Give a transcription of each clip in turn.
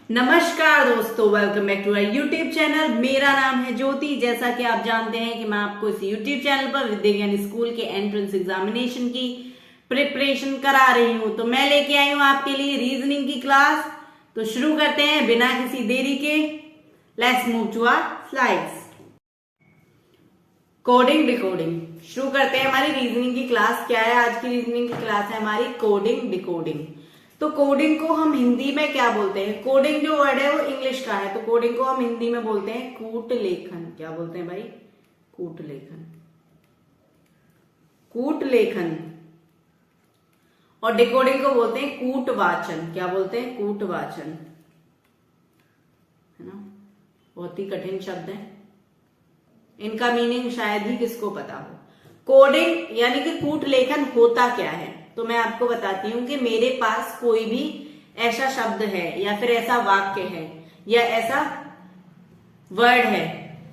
नमस्कार दोस्तों, welcome back to our YouTube channel. मेरा नाम है ज्योति। जैसा कि आप जानते हैं कि मैं आपको इस यूट्यूब चैनल पर विद्या ज्ञान स्कूल के एंट्रेंस एग्जामिनेशन की प्रिपरेशन करा रही हूं। तो मैं लेके आई हूं आपके लिए रीजनिंग की क्लास। तो शुरू करते हैं बिना किसी देरी के। Let's move to our slides. Coding decoding शुरू करते हैं हमारी रीजनिंग की क्लास। क्या है आज की रीजनिंग की क्लास? है हमारी कोडिंग डिकोडिंग। तो कोडिंग को हम हिंदी में क्या बोलते हैं? कोडिंग जो वर्ड है वो इंग्लिश का है, तो कोडिंग को हम हिंदी में बोलते हैं कूट लेखन। क्या बोलते हैं भाई? कूट लेखन। कूट लेखन। और डिकोडिंग को बोलते हैं कूट वाचन। क्या बोलते हैं? कूट वाचन। है ना, बहुत ही कठिन शब्द है, इनका मीनिंग शायद ही किसको पता हो। कोडिंग यानी कि कूट लेखन होता क्या है? तो मैं आपको बताती हूं कि मेरे पास कोई भी ऐसा शब्द है या फिर ऐसा वाक्य है या ऐसा वर्ड है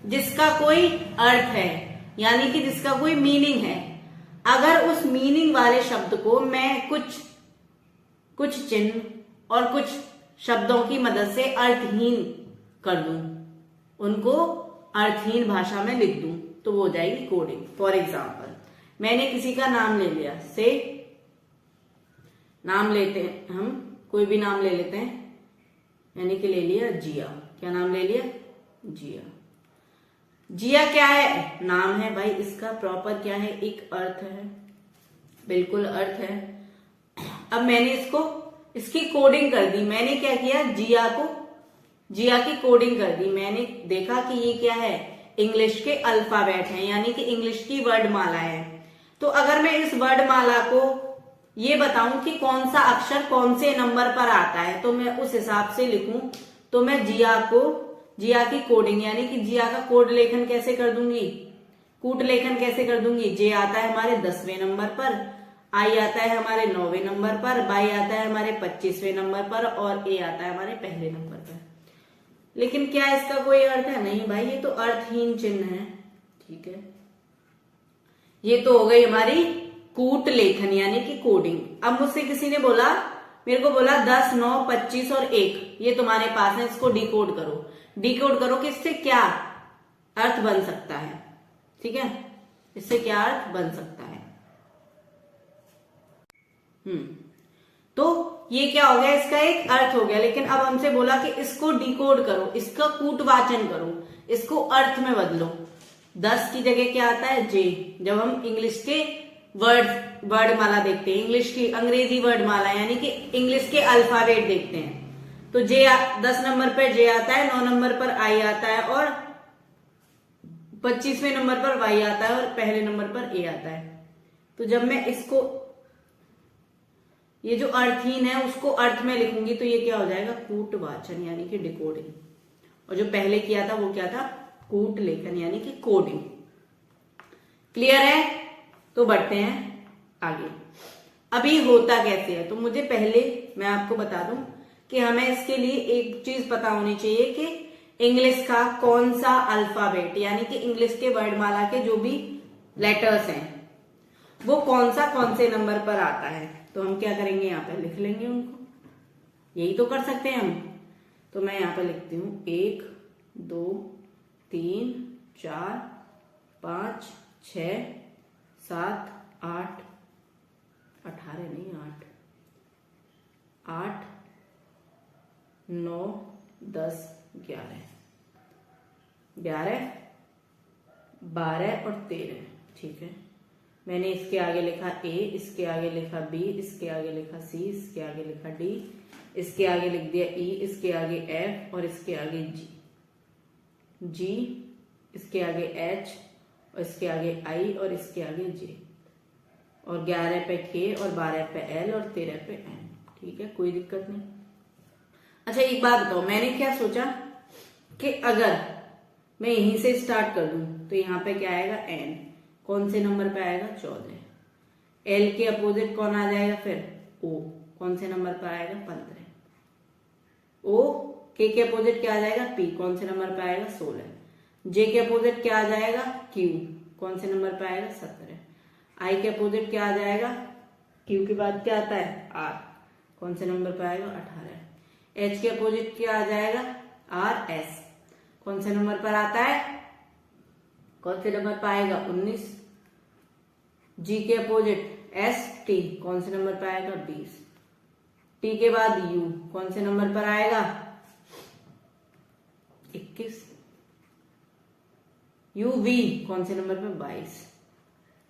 जिसका कोई अर्थ है, यानी कि जिसका कोई मीनिंग है। अगर उस मीनिंग वाले शब्द को मैं कुछ चिन्ह और कुछ शब्दों की मदद से अर्थहीन कर दूं, उनको अर्थहीन भाषा में लिख दूं, तो वो हो जाएगी कोडिंग। फॉर एग्जाम्पल, मैंने किसी का नाम ले लिया, से नाम लेते हैं हम, कोई भी नाम ले लेते हैं, यानी कि ले लिया जिया। क्या नाम ले लिया? जिया। जिया क्या है? नाम है भाई। इसका प्रॉपर क्या है? एक अर्थ है, बिल्कुल अर्थ है। अब मैंने इसकी कोडिंग कर दी। मैंने क्या किया? जिया की कोडिंग कर दी। मैंने देखा कि ये क्या है? इंग्लिश के अल्फाबेट है, यानी कि इंग्लिश की वर्डमाला है। तो अगर मैं इस वर्डमाला को ये बताऊं कि कौन सा अक्षर कौन से नंबर पर आता है, तो मैं उस हिसाब से लिखूं। तो मैं जिया की कोडिंग यानी कि जिया का कोड लेखन कैसे कर दूंगी? कूट लेखन कैसे कर दूंगी? जे आता है हमारे 10वें नंबर पर, आई आता है हमारे 9वें नंबर पर, बाई आता है हमारे 25वें नंबर पर और ए आता है हमारे पहले नंबर पर। लेकिन क्या इसका कोई अर्थ है? नहीं भाई, ये तो अर्थहीन चिन्ह है। ठीक है, ये तो हो गई हमारी कूट लेखन यानी कि कोडिंग। अब मुझसे किसी ने बोला, मेरे को बोला 10, 9, 25 और 1 ये तुम्हारे पास है, इसको डिकोड करो। डिकोड करो कि इससे क्या अर्थ बन सकता है। ठीक है, इससे क्या अर्थ बन सकता है। तो ये क्या हो गया? इसका एक अर्थ हो गया। लेकिन अब हमसे बोला कि इसको डिकोड करो, इसका कूटवाचन करो, इसको अर्थ में बदलो। 10 की जगह क्या आता है? जे। जब हम इंग्लिश के वर्डमाला देखते हैं, इंग्लिश की अंग्रेजी वर्डमाला यानी कि इंग्लिश के अल्फाबेट देखते हैं, तो 10 नंबर पर जे आता है, 9 नंबर पर आई आता है और 25वें नंबर पर वाई आता है और पहले नंबर पर ए आता है। तो जब मैं इसको, ये जो अर्थहीन है उसको अर्थ में लिखूंगी, तो ये क्या हो जाएगा? कूटवाचन यानी कि डिकोडिंग। और जो पहले किया था वो क्या था? कूट लेखन यानी कि कोडिंग। क्लियर है? तो बढ़ते हैं आगे। अभी होता कैसे है? तो मुझे पहले मैं आपको बता दूं कि हमें इसके लिए एक चीज पता होनी चाहिए कि इंग्लिश का कौन सा अल्फाबेट यानी कि इंग्लिश के वर्डमाला के जो भी लेटर्स हैं वो कौन से नंबर पर आता है। तो हम क्या करेंगे? यहाँ पर लिख लेंगे उनको। यही तो कर सकते हैं हम। तो मैं यहाँ पर लिखती हूं 1, 2, 3, 4, 5, 6, 7, 8, 18 नहीं 8, 9, 10, 11, 12 और 13। ठीक है, मैंने इसके आगे लिखा ए, इसके आगे लिखा बी, इसके आगे लिखा सी, इसके आगे लिखा डी, इसके आगे लिख दिया ई, इसके आगे एफ और इसके आगे जी, इसके आगे एच और इसके आगे आई और इसके आगे जे, और 11 पे के और 12 पे एल और 13 पे एन। ठीक है, कोई दिक्कत नहीं। अच्छा एक बात बताओ, मैंने क्या सोचा कि अगर मैं यहीं से स्टार्ट कर दूं तो यहाँ पे क्या आएगा? एन। कौन से नंबर पे आएगा? 14। एल के अपोजिट कौन आ जाएगा? फिर ओ। कौन से नंबर पर आएगा? 15। ओ के अपोजिट क्या आ जाएगा? पी। कौन से नंबर पर आएगा? 16। जे के अपोजिट क्या आ जाएगा? क्यू। कौन से नंबर पर आएगा? 17। आई के अपोजिट क्या आ जाएगा? क्यू के बाद क्या आता है? आर। कौन से नंबर पर आएगा? 18। एच के अपोजिट क्या आ जाएगा, आर एस। कौन से नंबर पर आता है, कौन से नंबर पर आएगा, 19। जी के अपोजिट एस टी, कौन से नंबर पर आएगा, 20। टी के बाद यू, कौन से नंबर पर आएगा, 21। यू वी, कौन से नंबर पर, 22।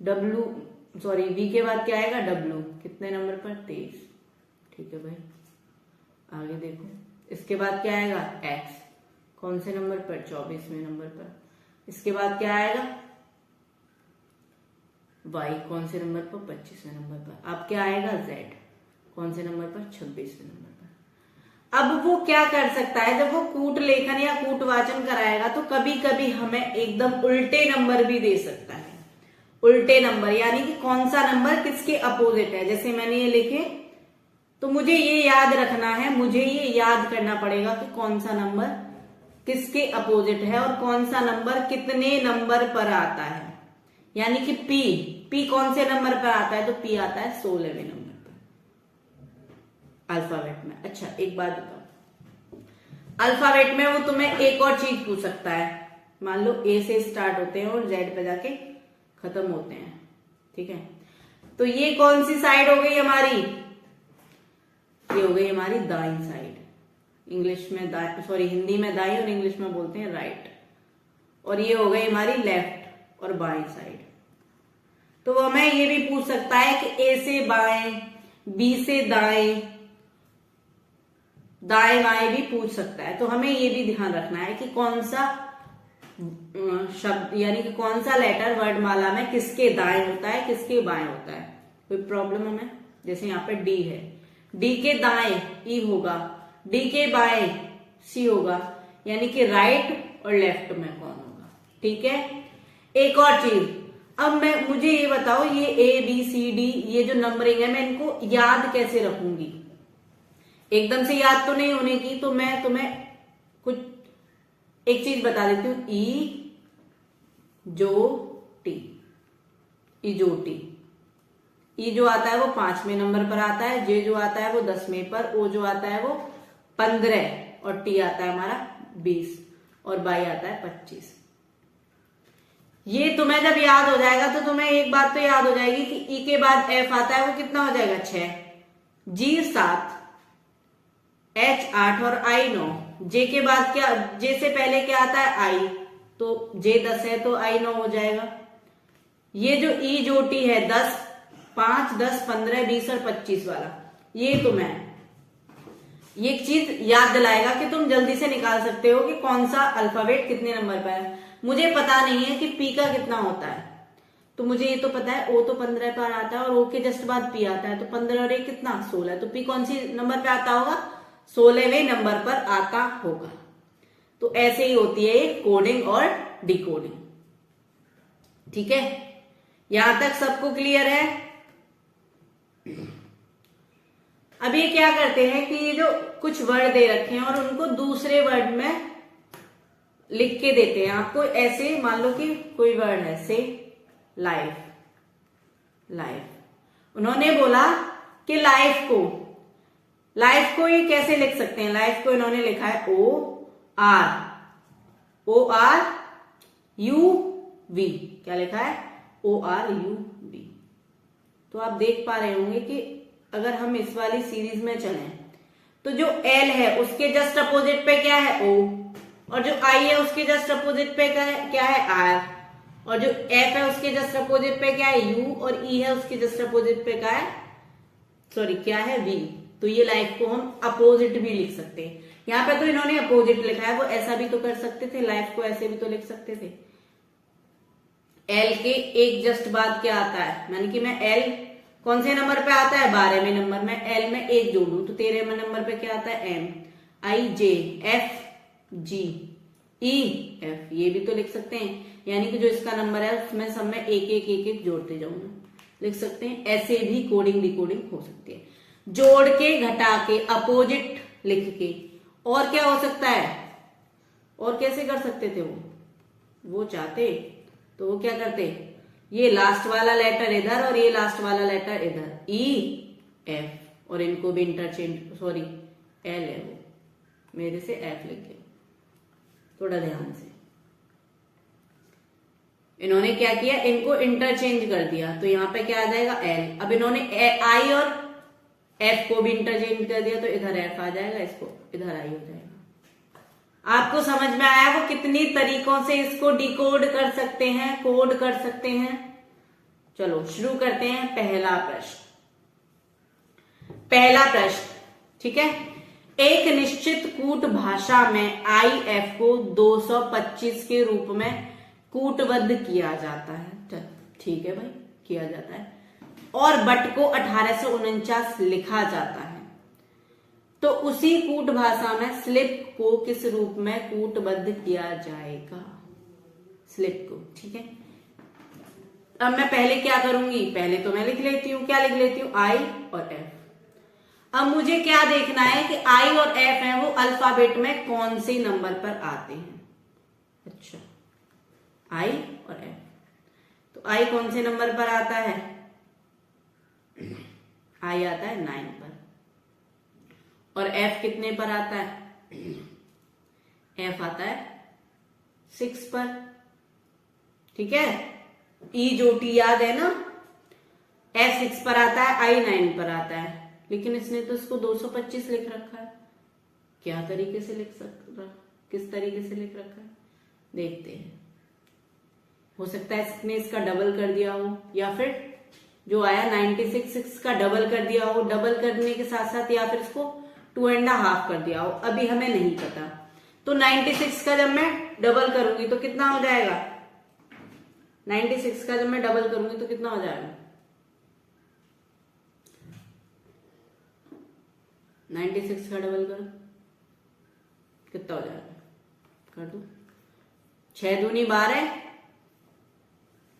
डब्ल्यू सॉरी वी के बाद क्या आएगा, डब्ल्यू, कितने नंबर पर, 23। ठीक है भाई, आगे देखो। इसके बाद क्या आएगा, एक्स, कौन से नंबर पर, 24वें नंबर पर। इसके बाद क्या आएगा, वाई, कौन से नंबर पर, 25वें नंबर पर। अब क्या आएगा, जेड, कौन से नंबर पर, 26वें नंबर पर। अब वो क्या कर सकता है, जब वो कूट लेखन या कूटवाचन कराएगा तो कभी कभी हमें एकदम उल्टे नंबर भी दे सकता है। उल्टे नंबर यानी कि कौन सा नंबर किसके अपोजिट है। जैसे मैंने ये लिखे, तो मुझे ये याद रखना है, मुझे ये याद करना पड़ेगा कि कौन सा नंबर किसके अपोजिट है और कौन सा नंबर कितने नंबर पर आता है। यानी कि पी कौन से नंबर पर आता है, तो पी आता है 16वें नंबर पर अल्फाबेट में। अच्छा एक बात बताओ, अल्फाबेट में वो तुम्हें एक और चीज पूछ सकता है। मान लो ए से स्टार्ट होते हैं और जेड पे जाके खत्म होते हैं, ठीक है। तो ये कौन सी साइड हो गई हमारी, ये हो गई हमारी दाईं साइड। इंग्लिश में सॉरी हिंदी में दाईं और इंग्लिश में बोलते हैं राइट। और ये हो गई हमारी लेफ्ट और बाईं साइड। तो वो हमें ये भी पूछ सकता है कि ए से बाएं, बी से दाएं, दाएं बाएं भी पूछ सकता है। तो हमें ये भी ध्यान रखना है कि कौन सा शब्द यानी कि कौन सा लेटर वर्णमाला में किसके दाएं होता है, किसके बाएं होता है। कोई प्रॉब्लम हमें, जैसे यहाँ पे डी है, डी के दाएं ई होगा, डी के बाएं सी होगा, यानी कि राइट और लेफ्ट में कौन होगा। ठीक है, एक और चीज, अब मुझे ये बताओ, ये ए बी सी डी ये जो नंबरिंग है, मैं इनको याद कैसे रखूंगी। एकदम से याद तो नहीं होने की, तो मैं तुम्हें कुछ एक चीज बता देती हूँ। ई जो टी, ई जो टी, ई जो आता है वो 5वें नंबर पर आता है, जे जो आता है वो 10वें पर, ओ जो आता है वो 15 और टी आता है हमारा 20 और बाई आता है 25। ये तुम्हें जब याद हो जाएगा तो तुम्हें एक बात तो याद हो जाएगी कि ई के बाद एफ आता है वो कितना हो जाएगा 6, जी 7, एच 8 और आई 9। जे के बाद क्या, जे से पहले क्या आता है आई, तो जे 10 है तो आई 9 हो जाएगा। ये जो ई जो टी है 10, 5, 10, 15, 20 और 25 वाला, ये तुम्हें ये एक चीज याद दिलाएगा कि तुम जल्दी से निकाल सकते हो कि कौन सा अल्फाबेट कितने नंबर पर है। मुझे पता नहीं है कि पी का कितना होता है, तो मुझे ये तो पता है ओ तो 15 पर आता है और ओ के जस्ट बाद पी आता है, तो 15 और 1 कितना 16, तो पी कौन सी नंबर पे आता होगा, 16वें नंबर पर आता होगा। तो ऐसे ही होती है ये कोडिंग और डिकोडिंग। ठीक है, यहां तक सबको क्लियर है। अब ये क्या करते हैं कि ये जो कुछ वर्ड दे रखे हैं और उनको दूसरे वर्ड में लिख के देते हैं आपको। ऐसे मान लो कि कोई वर्ड है, से लाइफ, लाइफ उन्होंने बोला कि लाइफ को ये कैसे लिख सकते हैं। लाइफ को इन्होंने लिखा है ORUV, क्या लिखा है, ORUV। तो आप देख पा रहे होंगे कि अगर हम इस वाली सीरीज में चलें तो जो L है उसके जस्ट अपोजिट पे क्या है O, और जो I है उसके जस्ट अपोजिट पे क्या है R, और जो F है उसके जस्ट अपोजिट पे क्या है U, और E है उसके जस्ट अपोजिट पे क्या है क्या है V। तो ये लाइफ को हम अपोजिट भी लिख सकते हैं। यहाँ पे तो इन्होंने अपोजिट लिखा है, वो ऐसा भी तो कर सकते थे, लाइफ को ऐसे भी तो लिख सकते थे। एल के एक जस्ट बाद क्या आता है, यानी कि मैं एल कौन से नंबर पे आता है, 12वें नंबर में, एल में एक जोड़ू तो 13वें नंबर पे क्या आता है, M I J F G E F, ये भी तो लिख सकते हैं। यानी कि जो इसका नंबर है उसमें सब में एक एक एक एक जोड़ते जाऊंगा, लिख सकते हैं। ऐसे भी कोडिंग डिकोडिंग हो सकती है, जोड़ के घटा के अपोजिट लिख के। और क्या हो सकता है, और कैसे कर सकते थे वो चाहते तो वो क्या करते, ये लास्ट वाला लेटर इधर और ये लास्ट वाला लेटर इधर, ई एफ, और इनको भी इंटरचेंज एल है वो मेरे से एफ लिख गए, थोड़ा ध्यान से। इन्होंने क्या किया, इनको इंटरचेंज कर दिया, तो यहाँ पे क्या आ जाएगा एल। अब इन्होंने आई और एफ को भी इंटरचेंज कर दिया, तो इधर एफ आ जाएगा, इसको इधर आई हो जाएगा। आपको समझ में आया वो कितनी तरीकों से इसको डिकोड कर सकते हैं, कोड कर सकते हैं। चलो शुरू करते हैं पहला प्रश्न। पहला प्रश्न, ठीक है। एक निश्चित कूट भाषा में आई एफ को 225 के रूप में कूटबद्ध किया जाता है। चल ठीक है भाई, किया जाता है। और बट को 1849 लिखा जाता है, तो उसी कूट भाषा में स्लिप को किस रूप में कूटबद्ध किया जाएगा? स्लिप को, ठीक है। अब मैं पहले क्या करूंगी, पहले तो मैं लिख लेती हूं, क्या लिख लेती हूं, आई और एफ। अब मुझे क्या देखना है कि आई और एफ है वो अल्फाबेट में कौन से नंबर पर आते हैं। अच्छा, आई और एफ, तो आई कौन से नंबर पर आता है? आई आता है 9 पर। और एफ कितने पर आता है? एफ आता है 6 पर, ठीक है। ई जो टी याद है ना, एफ 6 पर आता है, आई 9 पर आता है, लेकिन इसने तो इसको 225 लिख रखा है। क्या तरीके से लिख सकता, किस तरीके से लिख रखा है देखते हैं। हो सकता है इसने इसका डबल कर दिया हो, या फिर जो आया 96 का डबल कर दिया हो, डबल करने के साथ साथ या फिर इसको 2.5 कर दिया हो, अभी हमें नहीं पता। तो 96 का जब मैं डबल करूंगी तो कितना हो जाएगा? 96 का जब मैं डबल करूंगी तो कितना हो जाएगा? 96 का डबल करो, कितना हो जाएगा? कर दो, 6 दूनी 12,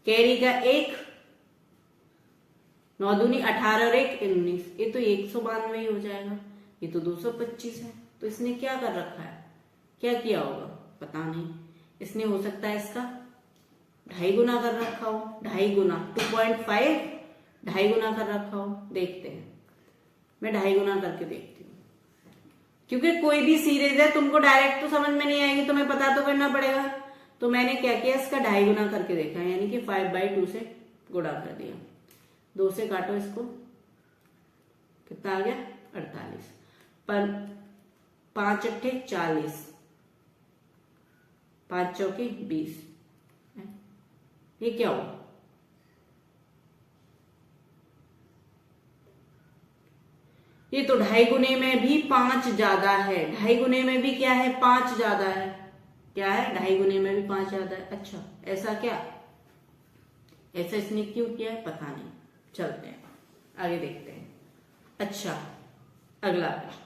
कैरी का 1, 9 दूनी 18 और 1 19, ये तो 192 ही हो जाएगा। ये तो 225 है, तो इसने क्या कर रखा है, क्या किया होगा पता नहीं। इसने हो सकता है इसका 2.5 गुना कर रखा हो, 2.5 गुना 2.5, 2.5 गुना कर रखा हो। देखते हैं, मैं 2.5 गुना करके देखती हूँ, क्योंकि कोई भी सीरीज है तुमको डायरेक्ट तो समझ में नहीं आएगी, तुम्हें पता तो करना पड़ेगा। तो मैंने क्या किया, इसका 2.5 गुना करके देखा, यानी कि 5/2 से गुणा कर दिया। 2 से काटो इसको, कितना आ गया? 48 पर 5 अट्ठे 40, 5 चौके 20। ये क्या हुआ? ये तो 2.5 गुने में भी 5 ज्यादा है, 2.5 गुने में भी क्या है? 5 ज्यादा है। क्या है? 2.5 गुने में भी 5 ज्यादा है। अच्छा, ऐसा क्या, ऐसा इसने क्यों किया है पता नहीं। चलते हैं आगे देखते हैं। अच्छा, अगला प्रश्न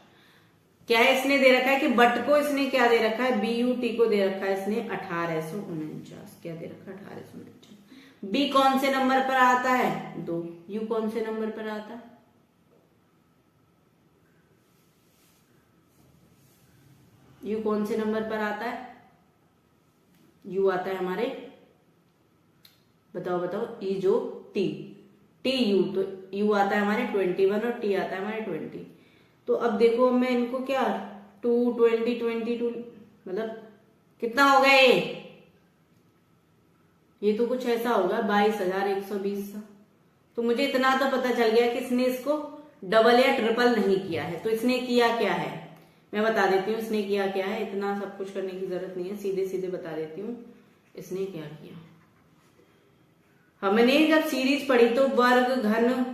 क्या है? इसने दे रखा है कि बट को इसने क्या दे रखा है? BUT को दे रखा है इसने 1849। क्या दे रखा है? 1849। बी कौन से नंबर पर आता है? 2। यू कौन से नंबर पर आता है? यू कौन से नंबर पर आता है? यू आता है हमारे, बताओ बताओ, ई जो टी, टी यू, तो यू आता है हमारे 21 और टी आता है हमारे 20। तो अब देखो मैं इनको क्या 2 20 22 मतलब कितना हो गया ये तो कुछ ऐसा होगा 22,120 का। तो मुझे इतना तो पता चल गया कि इसने इसको डबल या ट्रिपल नहीं किया है। तो इसने किया क्या है मैं बता देती हूँ। इसने किया क्या है, इतना सब कुछ करने की जरूरत नहीं है, सीधे सीधे बता देती हूँ इसने क्या किया। हमने जब सीरीज पढ़ी तो वर्ग, घन,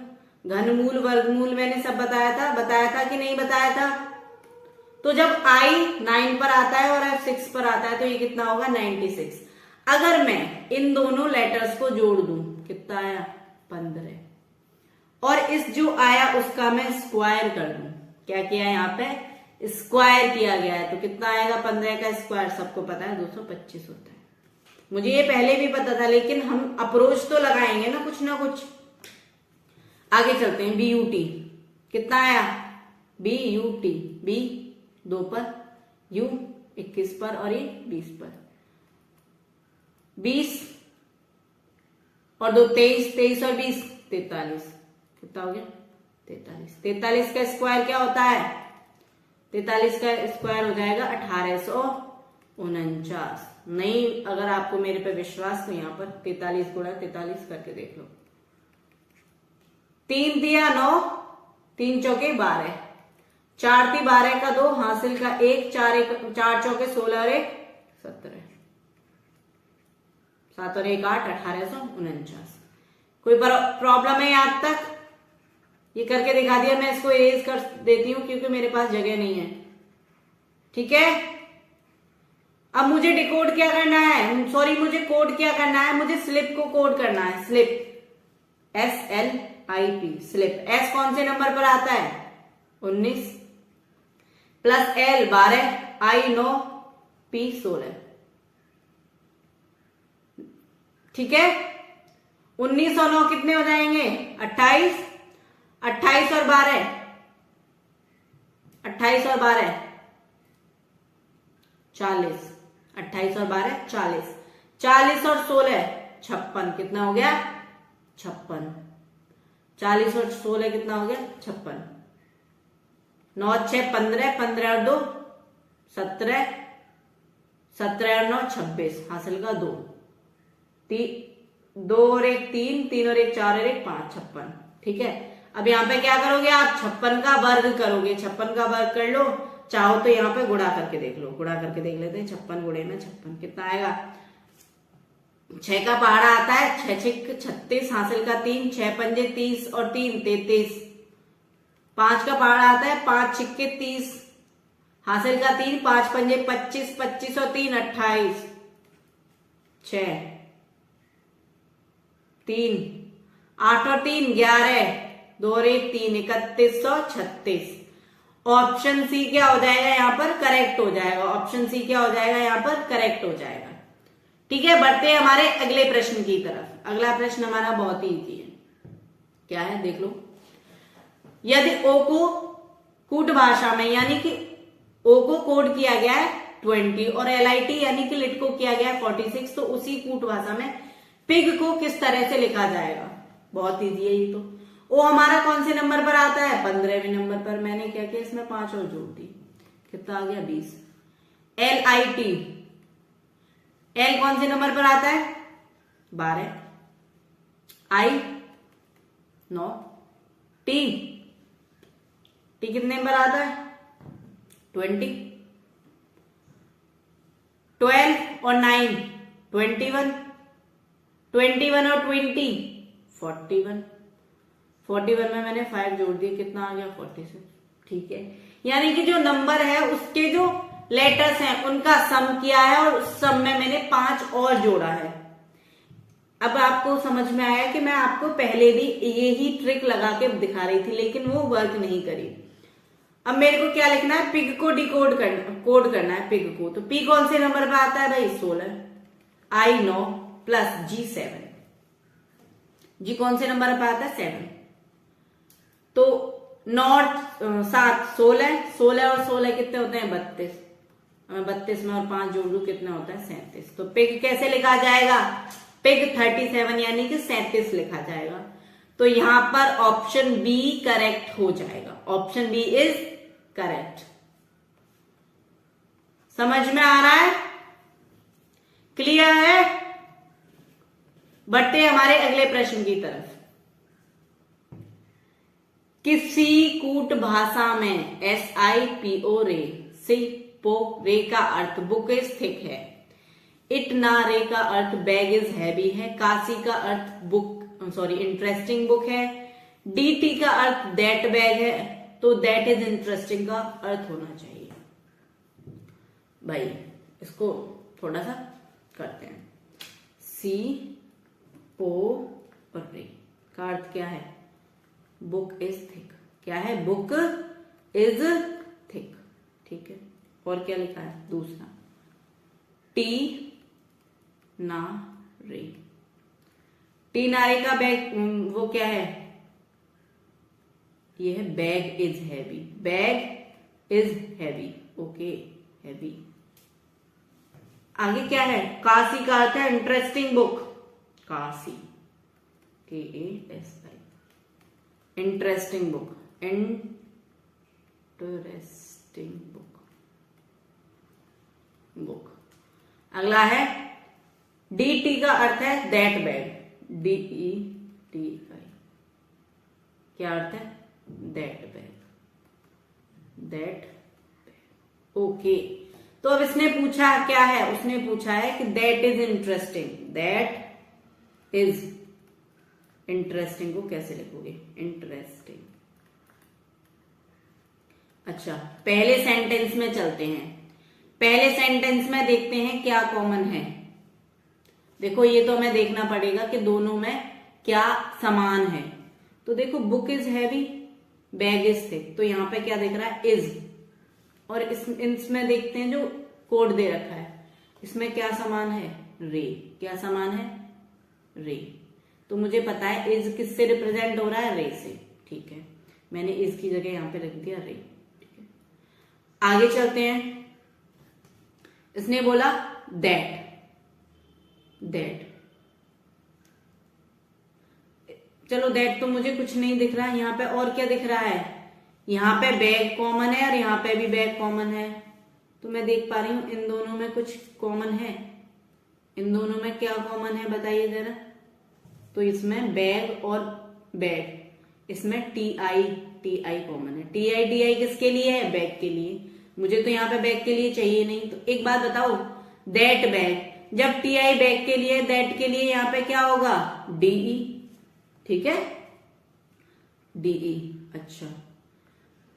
घनमूल, वर्गमूल मैंने सब बताया था कि नहीं बताया था। तो जब i 9 पर आता है और f 6 पर आता है तो ये कितना होगा 96। अगर मैं इन दोनों लेटर्स को जोड़ दूं कितना आया 15 और इस जो आया उसका मैं स्क्वायर कर दूं, क्या किया है यहाँ पे स्क्वायर किया गया है, तो कितना आएगा 15 का स्क्वायर सबको पता है 225 होता है। मुझे ये पहले भी पता था लेकिन हम अप्रोच तो लगाएंगे ना कुछ। आगे चलते हैं। BUT कितना आया BUT, B 2 पर, U 21 पर और ये 20 पर। 20 और 2 23, 23 और 20 43, कितना हो गया 43। 43 का स्क्वायर क्या होता है 43 का स्क्वायर हो जाएगा 1849। नहीं, अगर आपको मेरे पे विश्वास तो यहाँ पर 43 गुणा 43 करके देख लो। 3 दिया 9, 3 चौके 12, 4 थी 12 का 2, हासिल का 1, 4 चौके 16 और 1 17, 7 और 1 8, 1849। कोई प्रॉब्लम है यहाँ तक? ये करके दिखा दिया, मैं इसको इरेज कर देती हूं क्योंकि मेरे पास जगह नहीं है। ठीक है, अब मुझे डिकोड क्या करना है, सॉरी मुझे कोड क्या करना है, मुझे स्लिप को कोड करना है। Slip SLIP, slip. S कौन से नंबर पर आता है? 19 प्लस L 12, I 9, P 16। ठीक है, 19 और 9 कितने हो जाएंगे? 28, 28 और 12, 28 और 12 40, 28 और 12 40, 40 और 16 56, कितना हो गया? 56। 40 और 16 कितना हो गया? 56। 9 6 15, 15 और 2 17, 17 और 9 26, हासिल का 2, 2 और 1 3, 3 और 1 4 और 1 5, 56। ठीक है, अब यहाँ पे क्या करोगे आप? 56 का वर्ग करोगे। 56 का वर्ग कर लो, चाहो तो यहाँ पे गुणा करके देख लो। गुणा करके देख लेते हैं। 56 गुणे में 56 कितना आएगा? 6 का पहाड़ा आता है 6 6 36, हासिल का 3, 6 पंजे 30 और 3 33। 5 का पहाड़ा आता है 5 6 30, हासिल का 3, 5 पंजे 25, 25 और 3 28, 6 3 8 और 3 11, 2 और 1 3 3136। ऑप्शन सी क्या हो जाएगा यहाँ पर? करेक्ट हो जाएगा। ऑप्शन सी क्या हो जाएगा यहाँ पर? करेक्ट हो जाएगा। ठीक है, बढ़ते हैं हमारे अगले प्रश्न की तरफ। अगला प्रश्न हमारा बहुत ही इजी है। क्या है देख लो। यदि ओ को कूट भाषा में यानी कि ओ को कोड किया गया है 20 और LIT यानी कि लिट को किया गया है 46, तो उसी कूट भाषा में पिग को किस तरह से लिखा जाएगा? बहुत इजी है ये तो। ओ हमारा कौन से नंबर पर आता है? 15वें नंबर पर। मैंने क्या किया, इसमें 5 और जोड़ दी, कितना आ गया? 20। LIT, L कौन से नंबर पर आता है? 12, I 9, T कितने नंबर आता है? 20, 12 और 9 21, 21 और 20 41, 41 में मैंने 5 जोड़ दिए, कितना आ गया? 46। ठीक है, यानी कि जो नंबर है उसके जो लेटर्स हैं उनका सम किया है और उस सम में मैंने 5 और जोड़ा है। अब आपको समझ में आया कि मैं आपको पहले भी यही ट्रिक लगा के दिखा रही थी लेकिन वो वर्क नहीं करी। अब मेरे को क्या लिखना है? पिग को डिकोड करना, कोड करना है पिग को। तो पी कौन से नंबर पर आता है भाई? 16, I 9 प्लस G 7। जी कौन से नंबर पर आता है? 7। तो 9 7 16, 16 और 16 कितने होते हैं? 32। 32 में और 5 जोड़ लू, कितना होता है? 37। तो पिग कैसे लिखा जाएगा? पिग 37 यानी कि 37 लिखा जाएगा। तो यहां पर ऑप्शन बी करेक्ट हो जाएगा। Option B is correct. समझ में आ रहा है? क्लियर है? बढ़ते हमारे अगले प्रश्न की तरफ। किसी कूट भाषा में SIPO रे, सिपो रे का अर्थ बुक इज थिक है। इट ना रे का अर्थ बैग इज हैवी है। काशी का अर्थ बुक इंटरेस्टिंग बुक है। DT का अर्थ दैट बैग है। तो दैट इज इंटरेस्टिंग का अर्थ होना चाहिए। भाई इसको थोड़ा सा करते हैं। सी ओ और रे का अर्थ क्या है? Book is thick. क्या है? Book is thick. ठीक है, और क्या लिखा है? दूसरा टी ना रे। टी ना रे का बैग वो क्या है? ये है bag is heavy. Bag is heavy. Okay, heavy. आगे क्या है? काशी का अर्थ है interesting book. Kashi KASI, interesting book. Interesting interesting book, book. अगला है DT का अर्थ है दैट बैग, DETI, क्या अर्थ है? That bag, that bag. Okay, तो अब इसने पूछा क्या है, उसने पूछा है कि that is interesting, that is interesting को कैसे लिखोगे? इंटरेस्टिंग। अच्छा, पहले सेंटेंस में चलते हैं। पहले सेंटेंस में देखते हैं क्या कॉमन है। देखो ये तो हमें देखना पड़ेगा कि दोनों में क्या समान है। तो देखो book is heavy, bag is thick, तो यहां पे क्या दिख रहा है? इज। और इसमें देखते हैं जो कोड दे रखा है, इसमें क्या समान है? रे। क्या समान है? रे। तो मुझे पता है इज किससे रिप्रेजेंट हो रहा है? रे से। ठीक है, मैंने इज की जगह यहां पे रख दिया रे। ठीक है, आगे चलते हैं। इसने बोला दैट, दैट। चलो दैट तो मुझे कुछ नहीं दिख रहा, यहां पे और क्या दिख रहा है? यहां पे बैग कॉमन है और यहां पे भी बैग कॉमन है, तो मैं देख पा रही हूं इन दोनों में कुछ कॉमन है। इन दोनों में क्या कॉमन है बताइए जरा। तो इसमें बैग और बैग, इसमें TI कॉमन है। TI किसके लिए है? बैग के लिए। मुझे तो यहाँ पे बैग के लिए चाहिए नहीं। तो एक बात बताओ, दैट बैग, जब TI बैग के लिए, दैट के लिए यहाँ पे क्या होगा? DE। ठीक है, DE। अच्छा,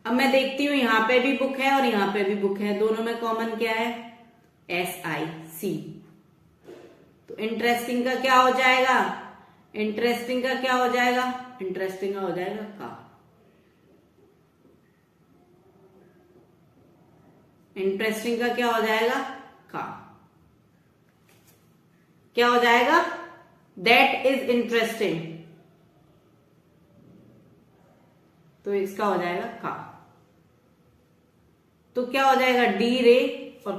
अब मैं देखती हूं यहां पे भी बुक है और यहां पे भी बुक है, दोनों में कॉमन क्या है? SIC। तो इंटरेस्टिंग का क्या हो जाएगा? इंटरेस्टिंग का क्या हो जाएगा? इंटरेस्टिंग का हो जाएगा का। इंटरेस्टिंग का क्या हो जाएगा? का। क्या हो जाएगा? दैट इज इंटरेस्टिंग, तो इसका हो जाएगा का। तो क्या हो जाएगा? डी रे और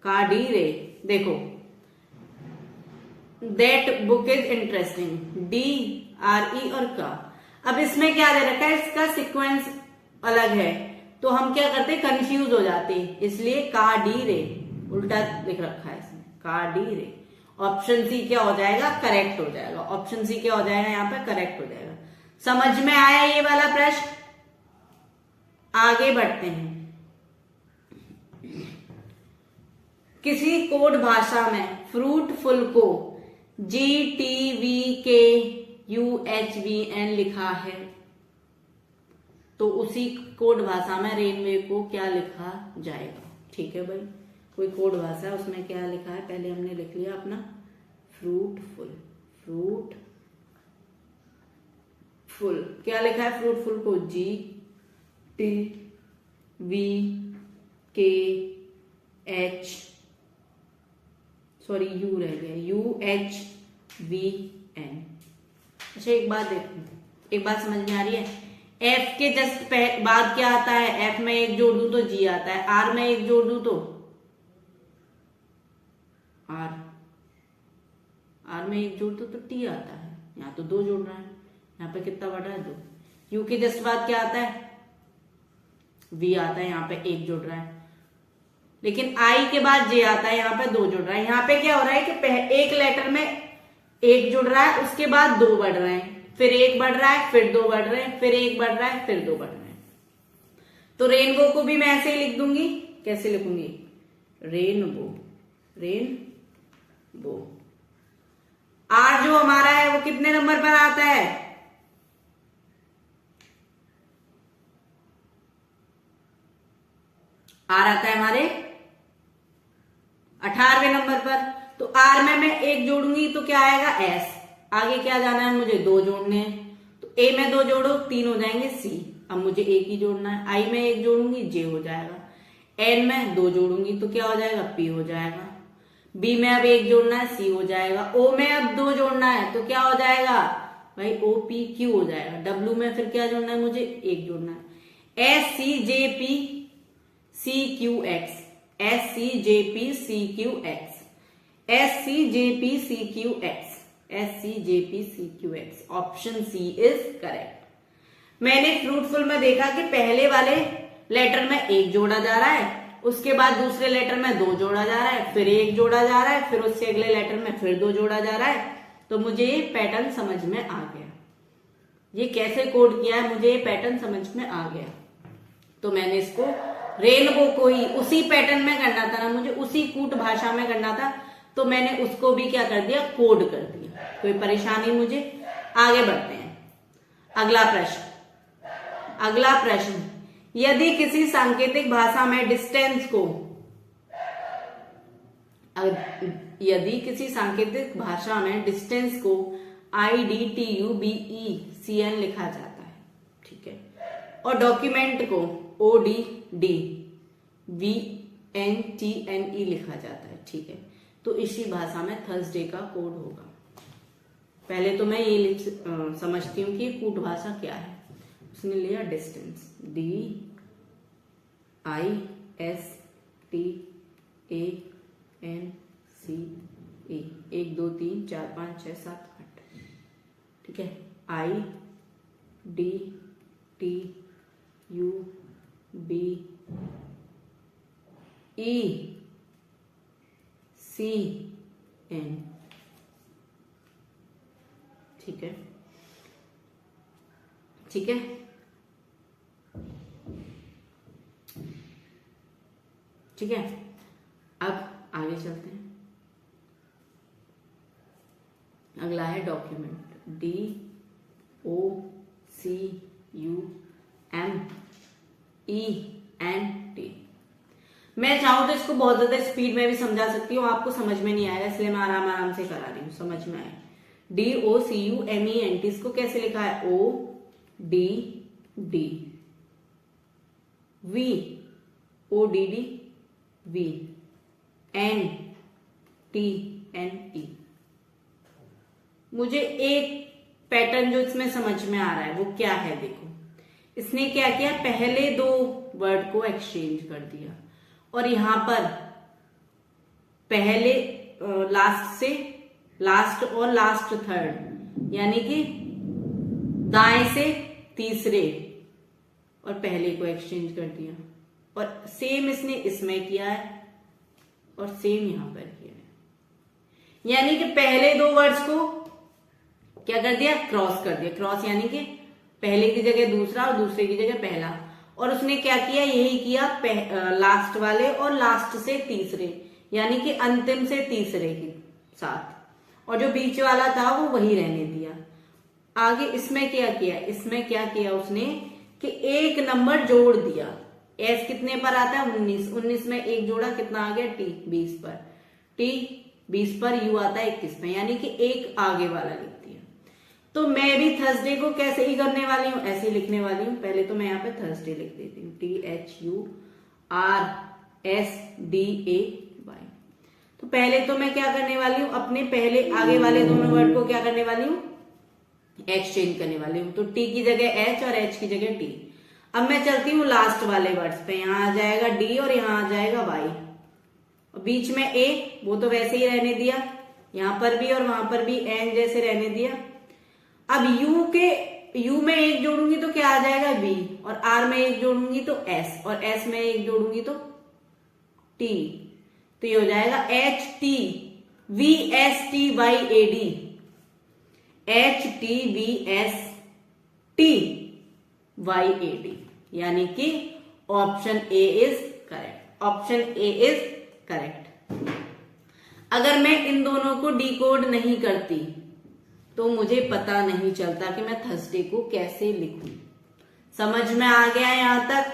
का डी रे। देखो that book is interesting, DRE और का। अब इसमें क्या दे रखा है? इसका सीक्वेंस अलग है, तो हम क्या करते? कंफ्यूज हो जाते, इसलिए का डी रे उल्टा लिख रखा है इसमें, का डी रे। ऑप्शन सी क्या हो जाएगा? करेक्ट हो जाएगा। ऑप्शन सी क्या हो जाएगा? यहाँ पे करेक्ट हो जाएगा। समझ में आया ये वाला प्रश्न? आगे बढ़ते हैं। किसी कोड भाषा में फ्रूटफुल को GTVKUHVN लिखा है, तो उसी कोड भाषा में रेनवे को क्या लिखा जाएगा? ठीक है भाई, कोई कोड भाषा उसमें क्या लिखा है पहले हमने लिख लिया अपना, फ्रूटफुल। फ्रूटफुल क्या लिखा है? फ्रूटफुल को GTVKH, सॉरी यू रह गया, UHVN। अच्छा एक बात देखो, एक बात समझ में आ रही है? F के जस्ट बाद क्या आता है? F में एक जोड़ दूं तो G आता है, R में एक जोड़ दूं तो R में एक जोड़ दो तो T आता है। यहाँ तो दो जोड़ रहा है, यहाँ पे कितना बढ़ रहा है? 2। U के जस्ट बाद क्या आता है? V आता है, यहाँ पे एक जोड़ रहा है। लेकिन I के बाद J आता है, यहाँ पे 2 जुड़ रहा है। यहाँ पे क्या हो रहा है कि एक लेटर में एक जुड़ रहा है, उसके बाद 2 बढ़ रहे हैं, फिर एक बढ़ रहा है, फिर 2 बढ़ रहे हैं, फिर एक बढ़ रहा है, फिर 2 बढ़ रहे हैं। तो रेनबो को भी मैं ऐसे ही लिख दूंगी। कैसे लिखूंगी? Rainbow, rainbow. R जो हमारा है वो कितने नंबर पर आता है? R आता है हमारे 18वें नंबर पर। तो R में मैं एक जोड़ूंगी तो क्या आएगा? S। आगे क्या जाना है मुझे? 2 जोड़ने हैं, तो A में 2 जोड़ो 3 हो जाएंगे C। अब मुझे एक ही जोड़ना है। I में एक जोड़ूंगी J हो जाएगा, N में 2 जोड़ूंगी तो क्या हो जाएगा? P हो जाएगा। B में अब एक जोड़ना है, C हो जाएगा। O में अब 2 जोड़ना है तो क्या हो जाएगा भाई? OPQ हो जाएगा। W में फिर क्या जोड़ना है मुझे? एक जोड़ना है। SCJPCQX, SCJPCQX, SCJPCQX, SCJPCQX। Option C is correct. मैंने फ्रूटफुल में देखा कि पहले वाले लेटर में एक जोड़ा जा रहा है, उसके बाद दूसरे लेटर में 2 जोड़ा जा रहा है, फिर 1 जोड़ा जा रहा है, फिर उससे अगले लेटर में फिर 2 जोड़ा जा रहा है। तो मुझे ये पैटर्न समझ में आ गया, ये कैसे कोड किया है मुझे ये पैटर्न समझ में आ गया। तो मैंने इसको रेनबो को ही उसी पैटर्न में करना था ना, मुझे उसी कूट भाषा में करना था, तो मैंने उसको भी क्या कर दिया, कोड कर दिया। कोई परेशानी मुझे। आगे बढ़ते हैं। अगला प्रश्न, यदि किसी सांकेतिक भाषा में डिस्टेंस को IDTUBECN लिखा जाता है, ठीक है, और डॉक्यूमेंट को ODDVNTNE लिखा जाता है, ठीक है, तो इसी भाषा में थर्सडे का कोड होगा। पहले तो मैं ये समझती हूँ कि कूट भाषा क्या है। उसने लिया डिस्टेंस, DISTANCE, 1 2 3 4 5 6 7 8, ठीक है, IDTUBECN, ठीक है, ठीक है। ठीक है, अब आगे चलते हैं। अगला है डॉक्यूमेंट, DOCUMENT। मैं चाहूं तो इसको बहुत ज्यादा स्पीड में भी समझा सकती हूँ, आपको समझ में नहीं आएगा, इसलिए मैं आराम आराम से करा रही हूँ, समझ में आए। DOCUMENT, इसको कैसे लिखा है, ODDVNTNE। मुझे एक पैटर्न जो इसमें समझ में आ रहा है वो क्या है, देखो, इसने क्या किया, पहले 2 वर्ड को एक्सचेंज कर दिया, और यहां पर पहले लास्ट और लास्ट थर्ड, यानी कि दाएं से तीसरे और पहले को एक्सचेंज कर दिया, और सेम इसने इसमें किया है और सेम यहां पर किया है, यानी कि पहले 2 वर्ड्स को क्या कर दिया, क्रॉस कर दिया। क्रॉस यानी कि पहले की जगह दूसरा और दूसरे की जगह पहला, और उसने क्या किया, यही किया लास्ट वाले और लास्ट से तीसरे, यानी कि अंतिम से तीसरे के साथ, और जो बीच वाला था वो वही रहने दिया। आगे इसमें क्या किया उसने कि एक नंबर जोड़ दिया। एस कितने पर आता है, 19 में एक जोड़ा, कितना आ गया, टी 20 पर, टी 20 पर, यू आता है 21 में, यानी कि एक आगे वाला लिख दिया। तो मैं भी थर्सडे को कैसे ही करने वाली हूं, ऐसे लिखने वाली हूं। पहले तो मैं यहाँ पे थर्सडे लिख देती हूँ, THURSDAY। तो पहले तो मैं क्या करने वाली हूँ, अपने पहले आगे वाले दोनों वर्ड को क्या करने वाली हूँ, एक्सचेंज करने वाली हूँ। तो टी की जगह एच और एच की जगह टी। अब मैं चलती हूँ लास्ट वाले वर्ड्स पे, यहां आ जाएगा डी और यहां आ जाएगा वाई, और बीच में ए, वो तो वैसे ही रहने दिया, यहां पर भी और वहां पर भी एन जैसे रहने दिया। अब यू में एक जोड़ूंगी तो क्या आ जाएगा, वी, और आर में एक जोड़ूंगी तो एस, और एस में एक जोड़ूंगी तो टी, तो ये हो जाएगा HTVSTYAD, HTVSTYAD, यानी कि ऑप्शन ए इज करेक्ट। अगर मैं इन दोनों को डिकोड नहीं करती तो मुझे पता नहीं चलता कि मैं थर्सडे को कैसे लिखूं। समझ में आ गया यहां तक?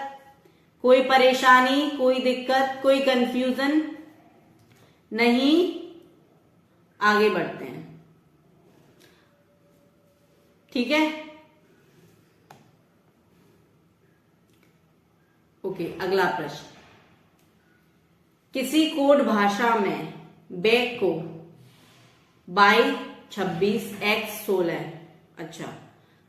कोई परेशानी, कोई दिक्कत, कोई कंफ्यूजन नहीं? आगे बढ़ते हैं, ठीक है। ओके, अगला प्रश्न, किसी कोड भाषा में बैक को 22-26x16, अच्छा,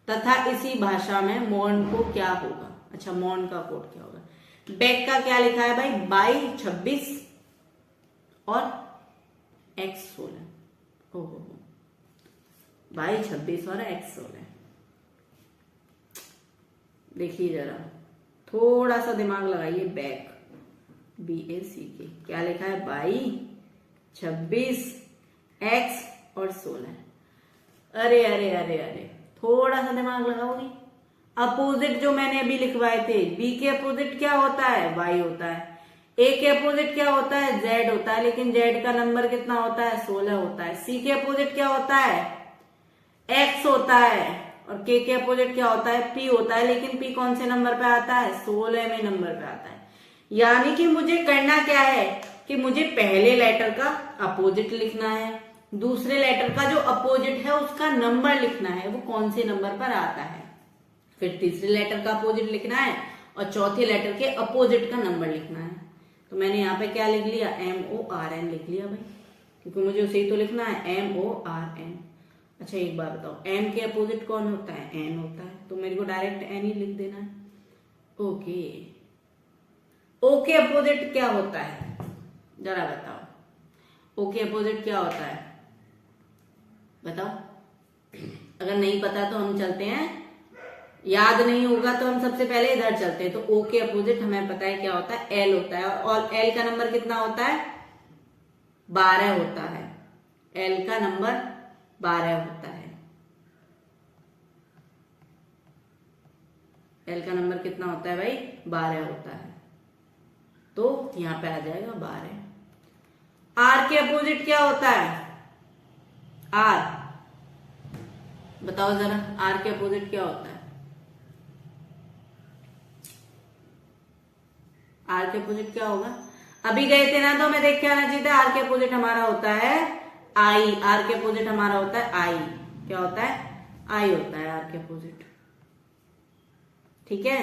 तथा इसी भाषा में मॉर्न को क्या होगा? अच्छा, मॉर्न का कोड क्या होगा? बैक का क्या लिखा है भाई, 22-26 और x16, ओहो, 22-26 और x16। देखिए जरा, थोड़ा सा दिमाग लगाइए, बैक, BACK, क्या लिखा है? 22, 26, X और 16। अरे अरे अरे अरे, थोड़ा सा दिमाग लगाओगी। अपोजिट जो मैंने अभी लिखवाए थे, B के अपोजिट क्या होता है? Y होता है। A के अपोजिट क्या होता है? Z होता है, लेकिन Z का नंबर कितना होता है? 16 होता है। C के अपोजिट क्या होता है? X होता है। और K के अपोजिट क्या होता है? P होता है, लेकिन P कौन से नंबर पे आता है? 16वें नंबर पे आता है। यानी कि मुझे करना क्या है कि मुझे पहले लेटर का अपोजिट लिखना है, दूसरे लेटर का जो अपोजिट है उसका नंबर लिखना है, वो कौन से नंबर पर आता है, फिर तीसरे लेटर का अपोजिट लिखना है और चौथे लेटर के अपोजिट का नंबर लिखना है। तो मैंने यहाँ पे क्या लिख लिया? MORN लिख लिया भाई, क्योंकि मुझे उसे ही तो लिखना है, MORN। अच्छा एक बात बताओ, M के अपोजिट कौन होता है? N होता है, तो मेरे को डायरेक्ट N ही लिख देना है। ओके, O के अपोजिट क्या होता है? जरा बताओ, O के अपोजिट क्या होता है? बताओ। अगर नहीं पता तो हम चलते हैं, याद नहीं होगा तो हम सबसे पहले इधर चलते हैं। तो O के अपोजिट हमें पता है क्या होता है? L होता है। और L का नंबर कितना होता है? 12 होता है। L का नंबर 12 होता है। L का नंबर कितना होता है भाई? 12 होता है। तो यहां पे आ जाएगा 12। R के अपोजिट क्या होता है? R, बताओ जरा, R के अपोजिट क्या होता है? R के अपोजिट क्या होगा? अभी गए थे ना, तो हमें देख के आना चाहिए था। R के अपोजिट हमारा होता है I। R के अपोजिट हमारा होता है I। क्या होता है? I होता है R के अपोजिट। ठीक है।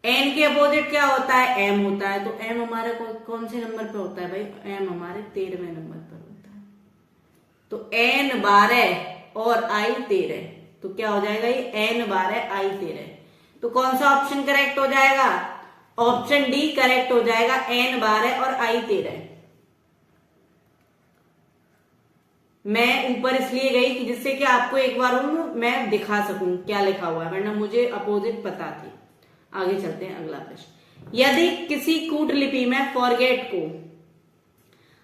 N के अपोजिट क्या होता है? M होता है। तो M हमारे कौन से नंबर पे होता है भाई? M हमारे 13वें नंबर पर होता है। तो N 12 और I 13, तो क्या हो जाएगा? ये N 12 I 13। तो कौन सा ऑप्शन करेक्ट हो जाएगा? ऑप्शन डी करेक्ट हो जाएगा, N 12 और I 13। मैं ऊपर इसलिए गई कि जिससे कि आपको एक बार मैं दिखा सकूं क्या लिखा हुआ है, वरना मुझे अपोजिट पता थी। आगे चलते हैं, अगला प्रश्न। यदि किसी कूटलिपि में फॉरगेट को,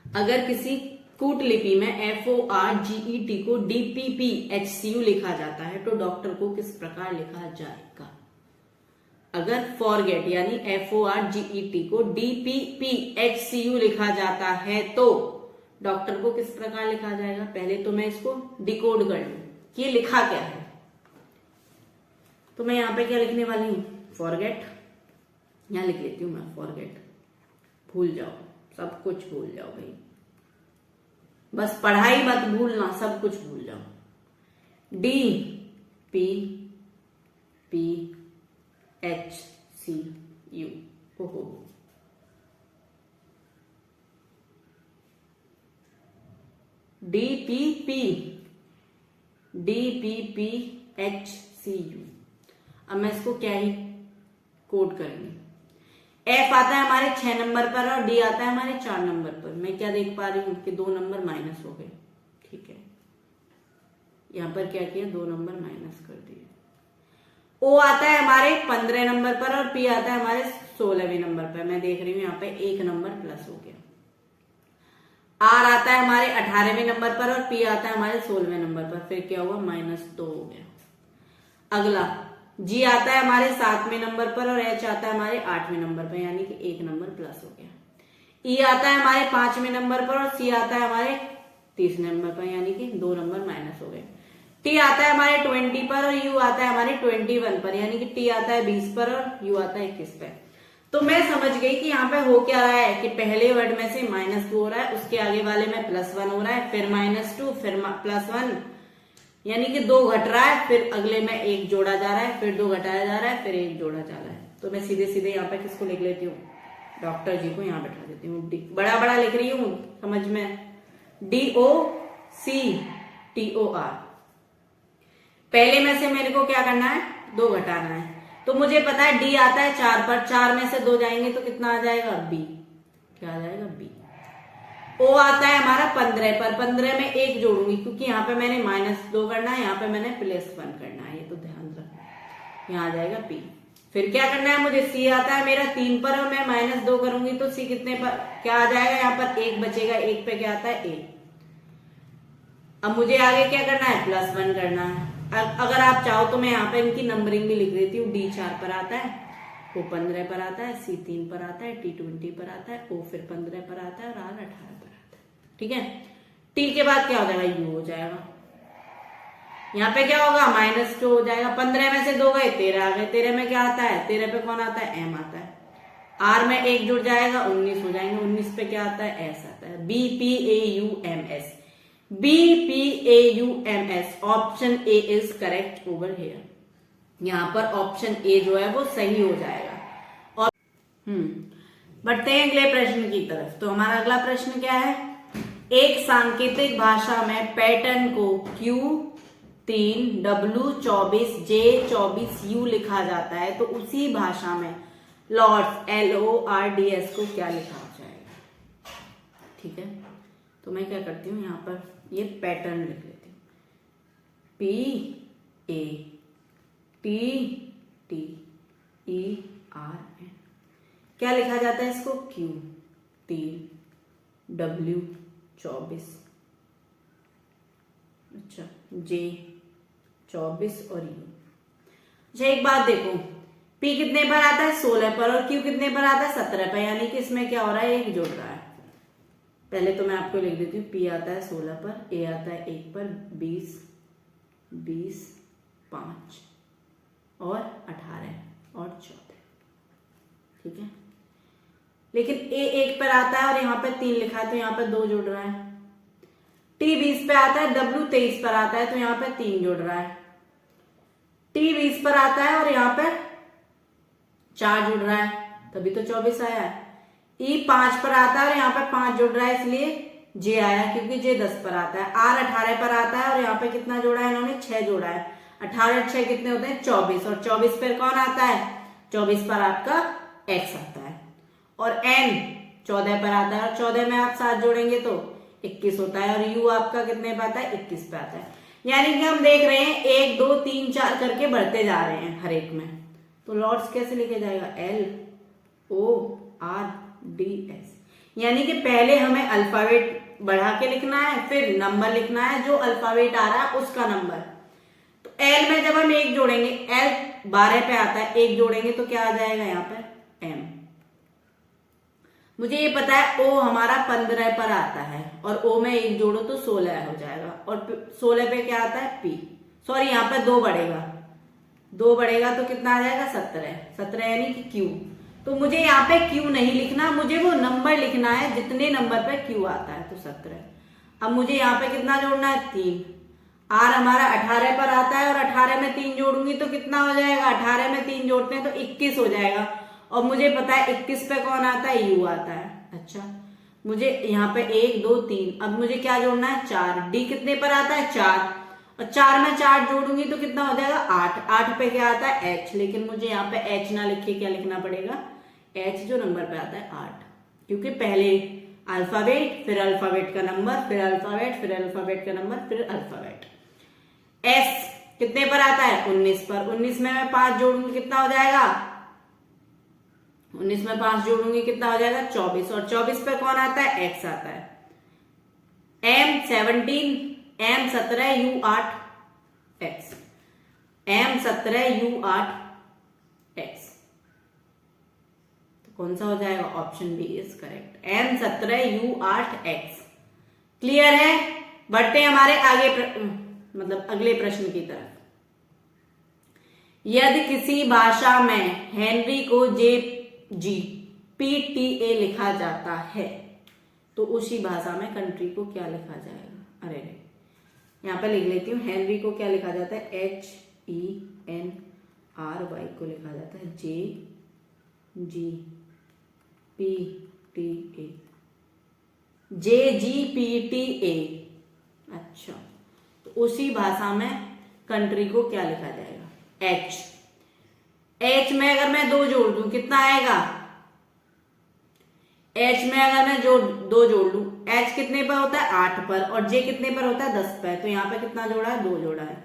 अगर किसी कूटलिपि में FORGET को DPPHCU लिखा जाता है तो डॉक्टर को किस प्रकार लिखा जाएगा? अगर फॉरगेट यानी FORGET को DPPHCU लिखा जाता है तो डॉक्टर को किस प्रकार लिखा जाएगा? पहले तो मैं इसको डिकोड कर लूं कि ये लिखा क्या है। तो मैं यहां पे क्या लिखने वाली हूं? फॉरगेट। यहां लिख लेती हूं मैं फॉरगेट। भूल जाओ, सब कुछ भूल जाओ भाई, बस पढ़ाई मत भूलना, सब कुछ भूल जाओ। DPPHCU। ओहो, DPPHCU। अब मैं इसको क्या ही कोड करेंगे? F आता है हमारे 6 नंबर पर और D आता है हमारे 4 नंबर पर। मैं क्या देख पा रही हूं कि 2 नंबर माइनस हो गए। ठीक है, यहां पर क्या किया? 2 नंबर माइनस कर दिए। O आता है हमारे 15 नंबर पर और P आता है हमारे 16वें नंबर पर। मैं देख रही हूं यहाँ पे 1 नंबर प्लस हो गया। R आता है हमारे 18वें नंबर पर और P आता है हमारे 16वें नंबर पर। फिर क्या हुआ? -2 हो गया। अगला G आता है हमारे 7वें नंबर पर और H आता है हमारे 8वें नंबर पर, यानी कि 1 नंबर प्लस हो गया। E आता है हमारे 5वें नंबर पर और C आता है हमारे 30वें नंबर पर, यानी कि 2 नंबर माइनस हो गए। T आता है हमारे 20 पर और U आता है हमारे 21 पर, यानी कि T आता है 20 पर और U आता है 21 पर। तो मैं समझ गई कि यहाँ पे हो क्या रहा है कि पहले वर्ड में से -2 हो रहा है, उसके आगे वाले में +1 हो रहा है, फिर -2, फिर +1, यानी कि 2 घट रहा है, फिर अगले में 1 जोड़ा जा रहा है, फिर 2 घटाया जा रहा है, फिर 1 जोड़ा जा रहा है। तो मैं सीधे सीधे यहाँ पे किसको लिख लेती हूँ? डॉक्टर जी को यहाँ बैठा देती हूँ। बड़ा बड़ा लिख रही हूँ समझ में, DOCTOR। पहले में से मेरे को क्या करना है? 2 घटाना है। तो मुझे पता है D आता है 4 पर, 4 में से 2 जाएंगे तो कितना आ जाएगा? B। क्या आ जाएगा? B। ओ आता है हमारा 15 पर, 15 में 1 जोड़ूंगी क्योंकि यहाँ पे मैंने -2 करना है, यहाँ पे मैंने +1 करना है, ये तो ध्यान रखना। यहाँ आ जाएगा P। फिर क्या करना है मुझे, C आता है मेरा 3 पर और मैं -2 करूंगी तो C कितने पर क्या आ जाएगा, यहाँ पर 1 बचेगा, 1 पे क्या आता है A। अब मुझे आगे क्या करना है, +1 करना है। अगर आप चाहो तो मैं यहाँ पे इनकी नंबरिंग भी लिख देती हूँ। D 4 पर आता है, O 15 पर आता है, C 3 पर आता है, T 20 पर आता है, O फिर 15 पर आता है और R 18 पर आता है। ठीक है, T के बाद क्या हो जाएगा, U हो जाएगा। यहाँ पे क्या होगा, -2 हो जाएगा, 15 में से 2 गए, 13 आ गए, 13 में क्या आता है, 13 पे कौन आता है, M आता है। R में 1 जुड़ जाएगा, 19 हो जाएंगे, 19 पे क्या आता है, S आता है। BPAUMS, BPAUMS, option A is correct over here. यहाँ पर ऑप्शन A जो है वो सही हो जाएगा। और बढ़ते हैं अगले प्रश्न की तरफ। तो हमारा अगला प्रश्न क्या है, एक सांकेतिक भाषा में पैटर्न को Q3 W24 J24 U लिखा जाता है, तो उसी भाषा में लॉर्ड्स LORDS को क्या लिखा जाएगा। ठीक है, तो मैं क्या करती हूँ, यहाँ पर ये पैटर्न लिख लेती हूँ, PATTERN। क्या लिखा जाता है इसको, Q3 W24, अच्छा J24 और U। अच्छा एक बात देखो, P कितने पर आता है, 16 पर, और Q कितने पर आता है, 17 पर, यानी कि इसमें क्या हो रहा है, 1 जुड़ रहा है। पहले तो मैं आपको लिख देती हूँ, P आता है 16 पर, A आता है 1 पर, 20 20 5 और 18 और 14। ठीक है, लेकिन A 1 पर आता है और यहाँ पे 3 लिखा है तो यहाँ पे 2 जुड़ रहा है। T 20 पे आता है, W 23 पर आता है तो यहाँ पे 3 जुड़ रहा है। T 20 पर आता है और यहाँ पे 4 जुड़ रहा है, तभी तो 24 आया है। E 5 पर आता है और यहाँ पे 5 जुड़ रहा है, इसलिए J आया, क्योंकि J 10 पर आता है। R 18 पर आता है और यहाँ पे कितना जोड़ा है इन्होंने, 6 जोड़ा है। 18 6 कितने होते हैं, 24, और 24 पर कौन आता है, 24 पर आपका X आता है। और N 14 पर आता है और 14 में आप 7 जोड़ेंगे तो 21 होता है, और U आपका कितने पे आता है, 21 पे आता है। यानी कि हम देख रहे हैं 1 2 3 4 करके बढ़ते जा रहे हैं हर एक में। तो लॉर्ड्स कैसे लिखे जाएगा, LORDS, यानी कि पहले हमें अल्फाबेट बढ़ा के लिखना है, फिर नंबर लिखना है, जो अल्फाबेट आ रहा है उसका नंबर। तो L में जब हम 1 जोड़ेंगे, L 12 पे आता है, 1 जोड़ेंगे तो क्या आ जाएगा यहाँ पर M। मुझे ये पता है O हमारा 15 पर आता है और O में 1 जोड़ो तो 16 हो जाएगा, और 16 पे क्या आता है P, सॉरी यहाँ पे 2 बढ़ेगा, 2 बढ़ेगा तो कितना आ जाएगा, 17 यानी कि Q। तो मुझे यहाँ पे Q नहीं लिखना, मुझे वो नंबर लिखना है जितने नंबर पे Q आता है, तो 17। अब मुझे यहाँ पे कितना जोड़ना है, 3। R हमारा 18 पर आता है और 18 में 3 जोड़ूंगी तो कितना हो जाएगा, 18 में 3 जोड़ते हैं तो 21 हो जाएगा, और मुझे पता है 21 पे कौन आता है, U आता है। अच्छा, मुझे यहाँ पे 1 2 3, अब मुझे क्या जोड़ना है, 4। D कितने पर आता है, 4, और 4 में 4 जोड़ूंगी तो कितना हो जाएगा, 8। 8 पे क्या आता है, H, लेकिन मुझे यहाँ पे H ना लिख के क्या लिखना पड़ेगा, H जो नंबर पे आता है 8, क्योंकि पहले अल्फाबेट, फिर अल्फाबेट का नंबर, फिर अल्फाबेट, फिर अल्फाबेट का नंबर, फिर अल्फाबेट। S कितने पर आता है, 19 पर, 19 में मैं 5 जोड़ूंगी कितना हो जाएगा, 19 में 5 जोड़ूंगी कितना हो जाएगा, 24, और 24 पे कौन आता है, X आता है। M 17, M 17 U 8 X, M 17 U 8 X, तो कौन सा हो जाएगा, option B is correct, M 17 U 8 X। Clear है, बढ़ते हैं हमारे आगे मतलब अगले प्रश्न की तरफ। यदि किसी भाषा में हेनरी को JGPTA लिखा जाता है तो उसी भाषा में कंट्री को क्या लिखा जाएगा। अरे यहाँ पे लिख लेती हूँ, हेनरी को क्या लिखा जाता है, HENRY को लिखा जाता है JGPTA। अच्छा, तो उसी भाषा में कंट्री को क्या लिखा जाएगा, H में अगर मैं 2 जोड़ दूं कितना आएगा, एच में अगर मैं दो जोड़ लू, एच कितने पर होता है 8 पर, और जे कितने पर होता है 10 पर, तो यहाँ पे कितना जोड़ा है 2 जोड़ा है।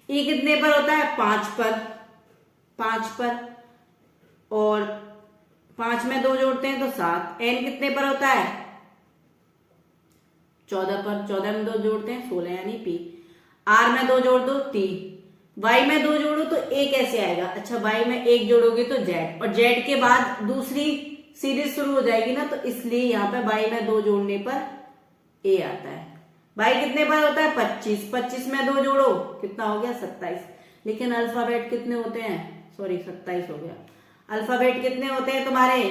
ई कितने पर होता है 5 पर, 5 पर, और 5 में 2 जोड़ते हैं तो 7। एन कितने पर होता है 14 पर, 14 में 2 जोड़ते हैं 16 यानी पी। आर में 2 जोड़ दो टी, वाई में 2 जोड़ो तो ए कैसे आएगा, अच्छा वाई में 1 जोड़ोगे तो जेड, और जेड के बाद दूसरी सीरीज शुरू हो जाएगी ना, तो इसलिए यहाँ पे वाई में 2 जोड़ने पर ए आता है। वाई कितने पर होता है 25, 25 में 2 जोड़ो कितना हो गया 27। लेकिन अल्फाबेट कितने होते हैं, सॉरी 27 हो गया। अल्फाबेट कितने होते हैं तुम्हारे,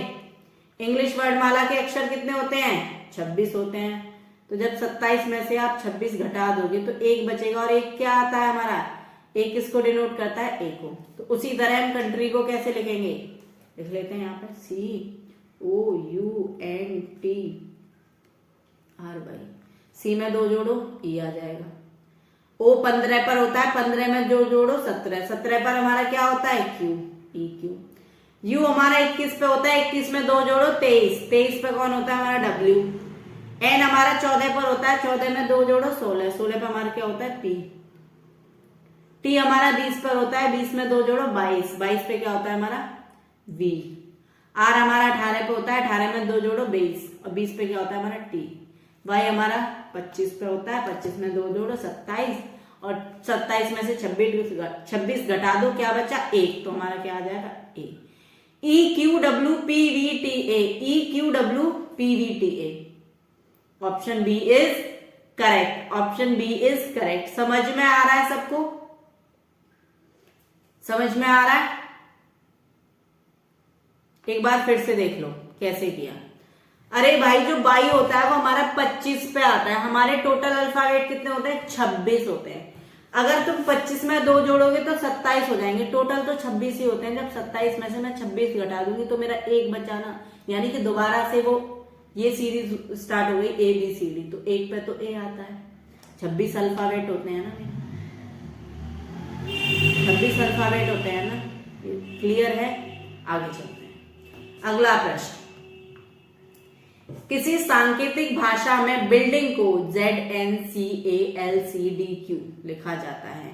इंग्लिश वर्णमाला के अक्षर कितने होते हैं 26 होते हैं। तो जब 27 में से आप 26 घटा दोगे तो 1 बचेगा, और 1 क्या आता है हमारा, 1 किसको डिनोट करता है ए को। तो उसी तरह हम कंट्री को कैसे लिखेंगे, लिख लेते हैं यहाँ पे COUNTRY। सी में 2 जोड़ो ई आ जाएगा। ओ 15 पर होता है, 15 में 2 जोड़ो 17, 17 पर हमारा क्या होता है क्यू, ई क्यू। यू हमारा 21 पे होता है, 21 में 2 जोड़ो 23, 23 पे कौन होता है हमारा डब्ल्यू। एन हमारा 14 पर होता है, 14 में 2 जोड़ो 16, 16 पे हमारा क्या होता है पी। टी हमारा 20 पर होता है, 20 में 2 जोड़ो 22, 22 पे क्या होता है हमारा वी। आर हमारा 18 पे होता है, 18 में 2 जोड़ो 20, और 20 पे क्या होता है हमारा टी। वाई हमारा 25 पे होता है, 25 में 2 जोड़ो 27, और 27 में से 26 घटा दो क्या बचा 1, तो हमारा क्या आ जाएगा A. E Q W P V T A, E Q W P V T A. Option B is correct, option B is correct. समझ में आ रहा है सबको, समझ में आ रहा है, एक बार फिर से देख लो कैसे किया। अरे भाई जो बाई होता है वो हमारा 25 पे आता है, हमारे टोटल अल्फाबेट कितने होते हैं 26 होते हैं। अगर तुम 25 में 2 जोड़ोगे तो 27 हो जाएंगे, टोटल तो 26 ही होते हैं। जब 27 में से मैं 26 घटा दूंगी तो मेरा 1 बचा ना, यानी कि दोबारा से वो ये सीरीज स्टार्ट हो गई ए बी सी डी, तो 1 पे तो ए आता है। 26 अल्फाबेट होते हैं ना, 26 अल्फाबेट होते हैं ना, क्लियर है। आगे चलते हैं, अगला प्रश्न। किसी सांकेतिक भाषा में बिल्डिंग को ZNCALCDQ लिखा जाता है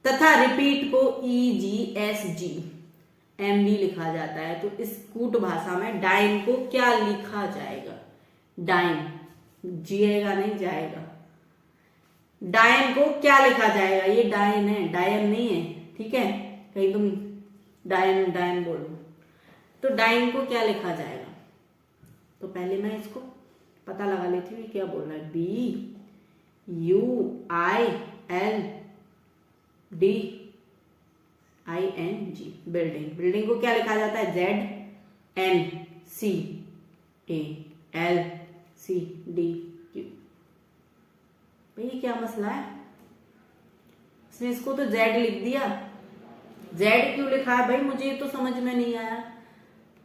तथा रिपीट को EGSGMB लिखा जाता है, तो इस कूट भाषा में डाइन को क्या लिखा जाएगा। डाइन जिएगा नहीं जाएगा, डाइन को क्या लिखा जाएगा, ये डाइन है डायन नहीं है, ठीक है, कहीं तुम डायन डायन बोलो, तो डाइन को क्या लिखा जाएगा। तो पहले मैं इसको पता लगा लेती हूँ क्या बोल रहा है। BUILDING, building. बिल्डिंग को क्या लिखा जाता है ZNCALCDQ। भाई क्या मसला है, इसने इसको तो Z लिख दिया, Z क्यों लिखा है भाई, मुझे तो समझ में नहीं आया।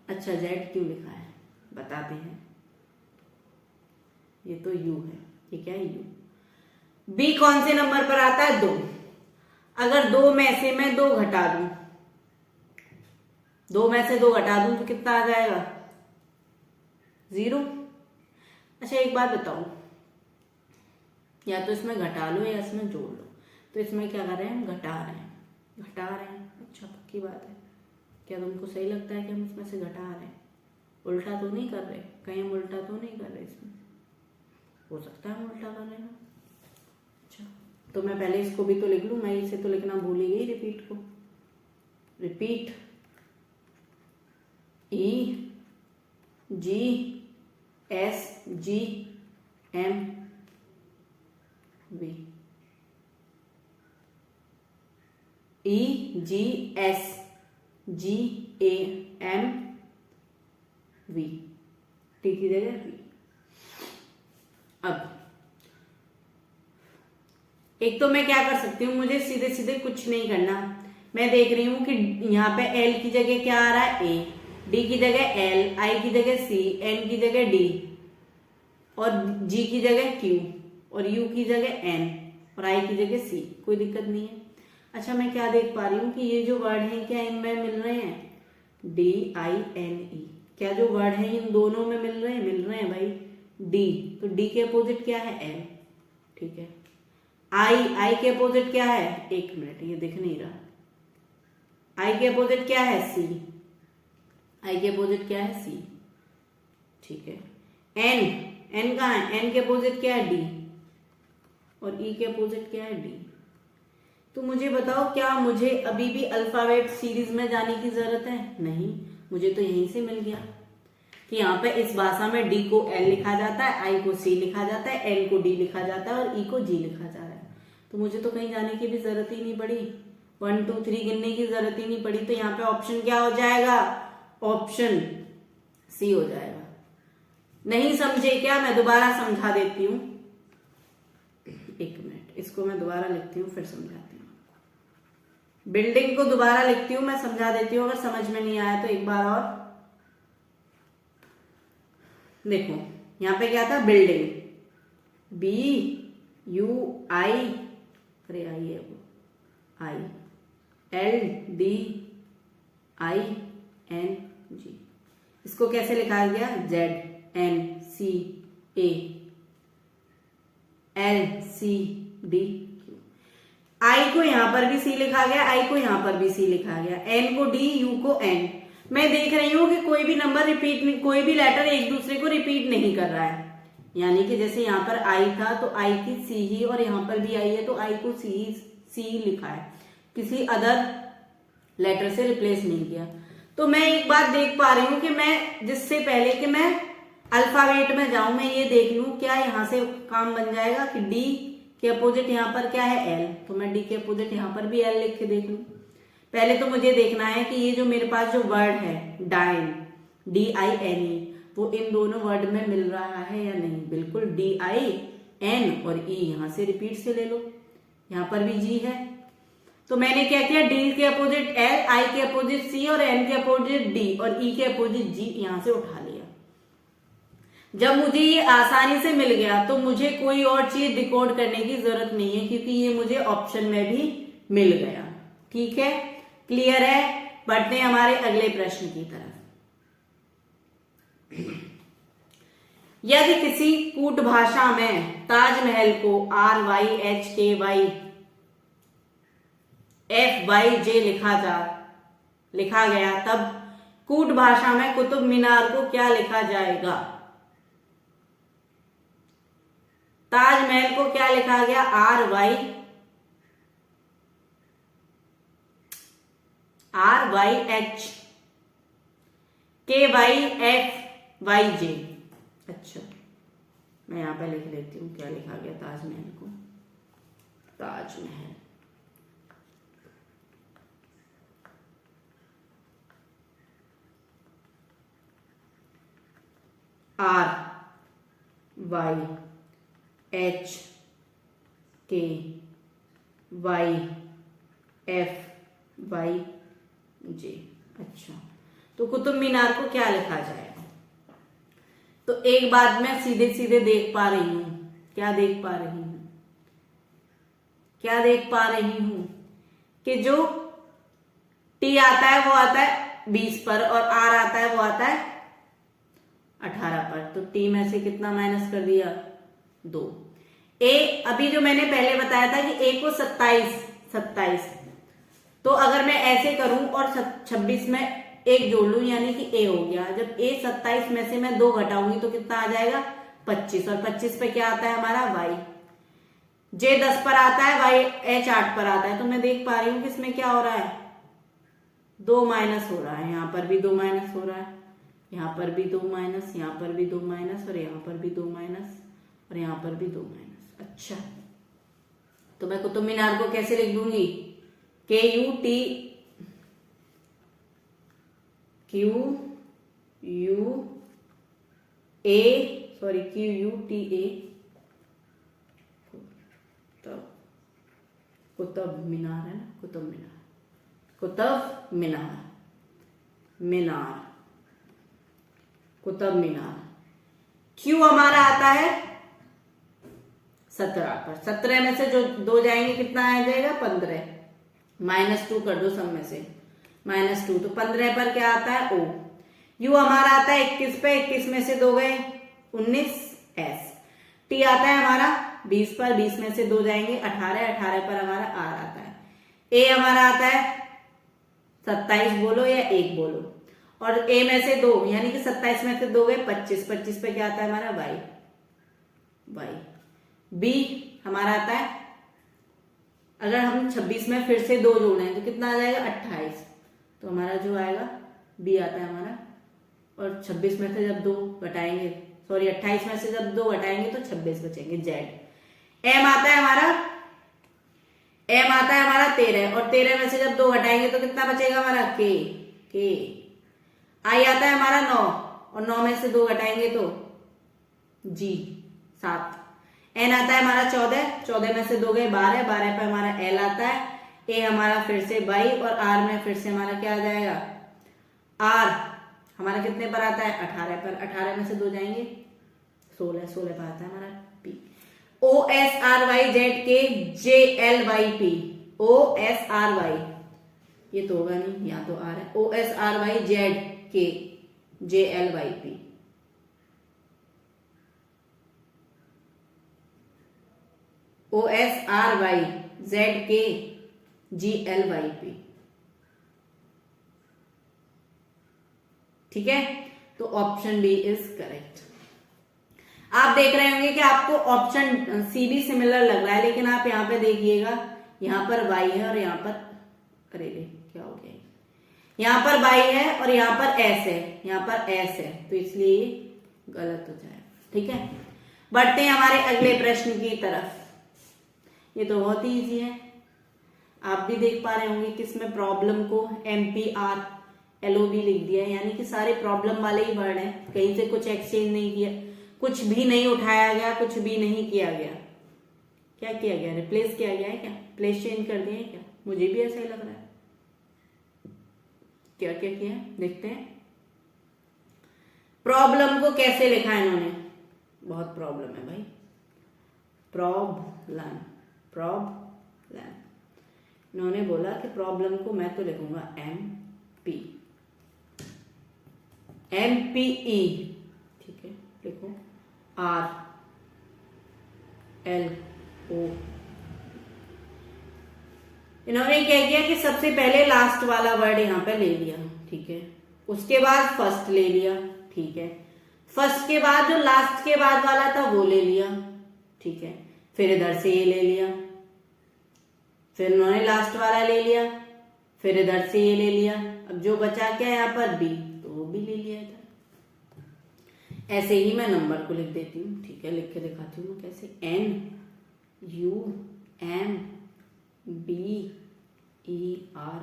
अच्छा Z क्यों लिखा है बताते हैं, ये तो U है, ये क्या है U। B कौन से नंबर पर आता है 2। अगर 2 में से मैं 2 घटा दूं, 2 में से 2 घटा दूं तो कितना आ जाएगा 0। अच्छा एक बात बताओ, या तो इसमें घटा लो या इसमें जोड़ लो, तो इसमें क्या कर रहे हैं हम घटा रहे हैं, घटा रहे हैं। अच्छा पक्की बात है, क्या तुमको सही लगता है कि हम इसमें से घटा रहे हैं, उल्टा तो नहीं कर रहे, कहीं हम उल्टा तो नहीं कर रहे, इसमें हो सकता है हम उल्टा कर रहे हैं। अच्छा तो मैं पहले इसको भी तो लिख लूं, मैं इसे तो लिखना भूल ही गई, रिपीट को। रिपीट EGSGMV, EGSGAMV, टी की जगह वी। अब एक तो मैं क्या कर सकती हूँ, मुझे सीधे सीधे कुछ नहीं करना, मैं देख रही हूँ कि यहाँ पे L की जगह क्या आ रहा है A, D की जगह L, I की जगह C, N की जगह D, और G की जगह Q, और U की जगह N, और I की जगह C, कोई दिक्कत नहीं है। अच्छा मैं क्या देख पा रही हूँ कि ये जो वर्ड है क्या इनमें मिल रहे हैं DINE, क्या जो वर्ड है इन दोनों में मिल रहे हैं भाई। डी, तो डी के अपोजिट क्या है, एल। ठीक है, आई के अपोजिट क्या है, एक मिनट ये दिख नहीं रहा, आई के अपोजिट क्या है, सी। आई के अपोजिट क्या है, सी। ठीक है, एन कहाँ है, एन के अपोजिट क्या है, डी। और ई के अपोजिट क्या है, डी। तो मुझे बताओ, क्या मुझे अभी भी अल्फाबेट सीरीज में जाने की जरूरत है, नहीं। मुझे तो यहीं से मिल गया कि यहाँ पे इस भाषा में डी को एल लिखा जाता है, आई को सी लिखा जाता है, एल को डी लिखा जाता है और ई को जी लिखा जा रहा है। तो मुझे तो कहीं जाने की भी जरूरत ही नहीं पड़ी, 1 2 3 गिनने की जरूरत ही नहीं पड़ी। तो यहाँ पे ऑप्शन क्या हो जाएगा, ऑप्शन सी हो जाएगा। नहीं समझे क्या, मैं दोबारा समझा देती हूँ, एक मिनट, इसको मैं दोबारा लिखती हूँ फिर समझाती हूँ। बिल्डिंग को दोबारा लिखती हूँ, मैं समझा देती हूँ, अगर समझ में नहीं आया तो एक बार और देखो। यहाँ पे क्या था, बिल्डिंग, BUI, अरे आई है वो, ILDING। इसको कैसे लिखा गया, ZNCALCDQ। आई को यहां पर भी सी लिखा गया, आई को यहां पर भी सी लिखा गया, एन को डी, यू को एन। मैं देख रही हूं कि कोई भी नंबर रिपीट, कोई भी लेटर एक दूसरे को रिपीट नहीं कर रहा है। यानी कि जैसे यहाँ पर आई था तो आई की सी ही, और यहाँ पर भी आई है तो आई को सी लिखा है, किसी अदर लेटर से रिप्लेस नहीं किया। तो मैं एक बात देख पा रही हूं कि मैं, जिससे पहले कि मैं अल्फाबेट में जाऊं, मैं ये देख लूं क्या यहां से काम बन जाएगा कि डी के अपोजिट यहाँ पर क्या है, एल। तो मैं डी के अपोजिट यहाँ पर भी एल लिख के देख लूं। पहले तो मुझे देखना है कि ये जो मेरे पास जो वर्ड है डाइन, DINE, वो इन दोनों वर्ड में मिल रहा है या नहीं। बिल्कुल, DIN और E यहां से रिपीट से ले लो, यहां पर भी जी है। तो मैंने क्या किया, डी के अपोजिट एल, आई के अपोजिट सी और एन के अपोजिट डी और ई के अपोजिट जी यहां से उठा लिया। जब मुझे ये आसानी से मिल गया तो मुझे कोई और चीज डिकोड करने की जरूरत नहीं है, क्योंकि ये मुझे ऑप्शन में भी मिल गया। ठीक है, क्लियर है। बढ़ते हैं हमारे अगले प्रश्न की तरफ। यदि किसी कूट भाषा में ताजमहल को RYHKYFYJ लिखा गया, तब कूट भाषा में कुतुब मीनार को क्या लिखा जाएगा। ताजमहल को क्या लिखा गया, RYHKYFYJ। अच्छा, मैं यहां पे लिख लेती हूं क्या लिखा गया ताजमहल को। ताजमहल, RYHKYFYJ। अच्छा, तो कुतुब मीनार को क्या लिखा जाएगा। तो एक बात मैं सीधे सीधे देख पा रही हूं, क्या देख पा रही हूं, क्या देख पा रही हूं कि जो टी आता है वो आता है 20 पर और आर आता है वो आता है 18 पर। तो टी में से कितना माइनस कर दिया, 2। ए, अभी जो मैंने पहले बताया था कि ए को 27, तो अगर मैं ऐसे करूं और 26 में 1 जोड़ लूं यानी कि ए हो गया। जब ए 27 में से मैं 2 घटाऊंगी तो कितना आ जाएगा, 25। और 25 पे क्या आता है हमारा, वाई। जे 10 पर आता है, वाई एच 8 पर आता है। तो मैं देख पा रही हूं कि इसमें क्या हो रहा है, 2 माइनस हो रहा है। यहां पर भी 2 माइनस हो रहा है, यहां पर भी 2 माइनस, यहां पर भी 2 माइनस और यहां पर भी 2 माइनस और यहां पर भी 2 माइनस। अच्छा, तो मैं कुतुब मीनार को कैसे लिख दूंगी, QUTA कुतुब मीनार है ना, कुतुब मीनार। क्यू हमारा आता है 17 पर। 17 में से जो 2 जाएंगे कितना आ जाएगा, 15। -2 कर दो सब में से, -2। तो 15 पर क्या आता है, ओ। U हमारा आता है 21 पे, 21 में से 2 गए 19 S। T आता है हमारा 20 पर, 20 में से 2 जाएंगे 18, 18 पर हमारा R आता है। A हमारा आता है 27 बोलो या 1 बोलो, और A में से 2 यानी कि 27 में से 2 गए 25, 25 पे क्या आता है हमारा Y। B हमारा आता है, अगर हम 26 में फिर से 2 जोड़े हैं तो कितना आ जाएगा 28, तो हमारा जो आएगा B आता है हमारा, और 26 में से जब 2 घटाएंगे, सॉरी 28 में से जब 2 घटाएंगे तो 26 बचेंगे Z। M आता है हमारा 13, और 13 में से जब 2 घटाएंगे तो कितना बचेगा हमारा K। I आता है हमारा 9, और 9 में से 2 घटाएंगे तो G 7। N आता है हमारा 14, 14 में से 2 गए 12, 12 पे हमारा L आता है। A हमारा फिर से 22, और R में फिर से हमारा क्या आ जाएगा R हमारा कितने पर आता है 18 पर, 18 में से 2 जाएंगे 16, 16 पर आता है हमारा P। OSRYZK JLYP, OSRY ये तो होगा नहीं, यहाँ तो R है, OSRYZK JLYP। OSRYZK GLYP, ठीक है। तो ऑप्शन बी इज करेक्ट। आप देख रहे होंगे कि आपको ऑप्शन सी भी सिमिलर लग रहा है, लेकिन आप यहाँ पे देखिएगा, यहाँ पर Y है और यहाँ पर, अरे क्या हो गया, यहाँ पर Y है और यहाँ पर S है, यहाँ पर S है, तो इसलिए गलत हो जाएगा, ठीक है। बढ़ते हैं हमारे अगले प्रश्न की तरफ। ये तो बहुत ही इजी है, आप भी देख पा रहे होंगे कि इसमें प्रॉब्लम को MPRLOB लिख दिया है, यानी कि सारे प्रॉब्लम वाले ही वर्ड हैं, कहीं से कुछ एक्सचेंज नहीं किया, कुछ भी नहीं उठाया गया, कुछ भी नहीं किया गया। क्या किया गया, रिप्लेस किया गया है क्या, प्लेस चेंज कर दिया है क्या, मुझे भी ऐसा ही लग रहा है। क्या क्या किया है देखते हैं। प्रॉब्लम को कैसे लिखा है इन्होंने, बहुत प्रॉब्लम है भाई, प्रॉब्लम इन्होंने बोला कि प्रॉब्लम को मैं तो लिखूंगा MPE, ठीक है, लिखो RLO। इन्होंने क्या किया कि सबसे पहले लास्ट वाला वर्ड यहाँ पे ले लिया, ठीक है, उसके बाद फर्स्ट ले लिया, ठीक है, फर्स्ट के बाद जो लास्ट के बाद वाला था वो ले लिया, ठीक है, फिर इधर से ये ले लिया, फिर उन्होंने लास्ट वाला ले लिया, फिर इधर से ये ले लिया, अब जो बचा क्या यहाँ पर B, तो वो भी ले लिया इधर। ऐसे ही मैं नंबर को लिख देती हूँ, ठीक है, लिख के दिखाती हूँ कैसे,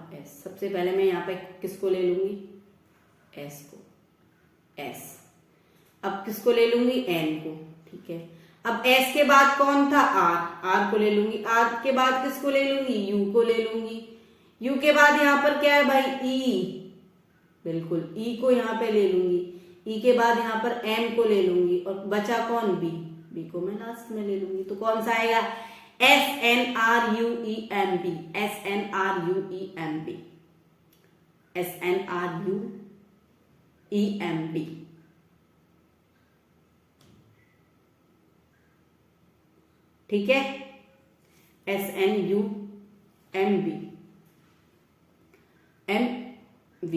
NUMBERS। सबसे पहले मैं यहाँ पे किसको ले लूंगी, S को, S। अब किसको ले लूंगी, N को, ठीक है। अब S के बाद कौन था, R को ले लूंगी, R के बाद किसको ले लूंगी, U को ले लूंगी, U के बाद यहाँ पर क्या है भाई E, बिल्कुल E को यहाँ पे ले लूंगी, E के बाद यहाँ पर M को ले लूंगी, और बचा कौन, B को मैं लास्ट में ले लूंगी, तो कौन सा आएगा, SNRUEMB, SNRUEMB, SNRUEMB। ठीक है, SNUMB, MV,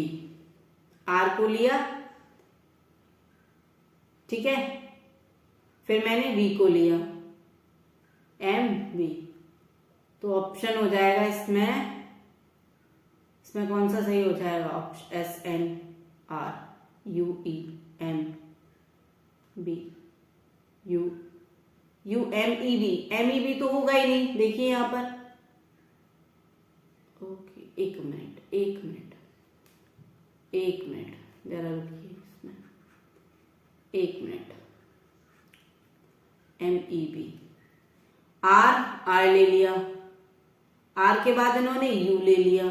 R को लिया, ठीक है, फिर मैंने V को लिया, MV। तो ऑप्शन हो जाएगा इसमें कौन सा सही हो जाएगा, ऑप्शन SNRUEMB, MEB तो होगा ही नहीं, देखिए यहां पर, ओके, एक मिनट जरा रुकिए, इसमें 1 मिनट। MEB, R ले लिया, R के बाद इन्होंने U ले लिया,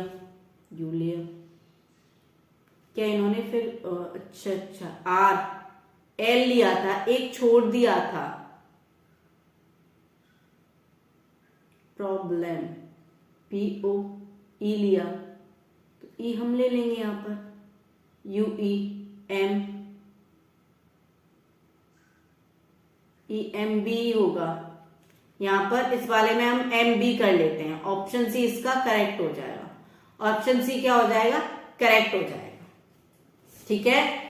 क्या इन्होंने फिर, अच्छा R L लिया था, एक छोड़ दिया था, प्रॉब्लम POE लिया, तो E हम ले लेंगे यहाँ पर, UE M E M B होगा। यहां पर इस वाले में हम एम बी कर लेते हैं। ऑप्शन सी इसका करेक्ट हो जाएगा। ऑप्शन सी क्या हो जाएगा? करेक्ट हो जाएगा। ठीक है।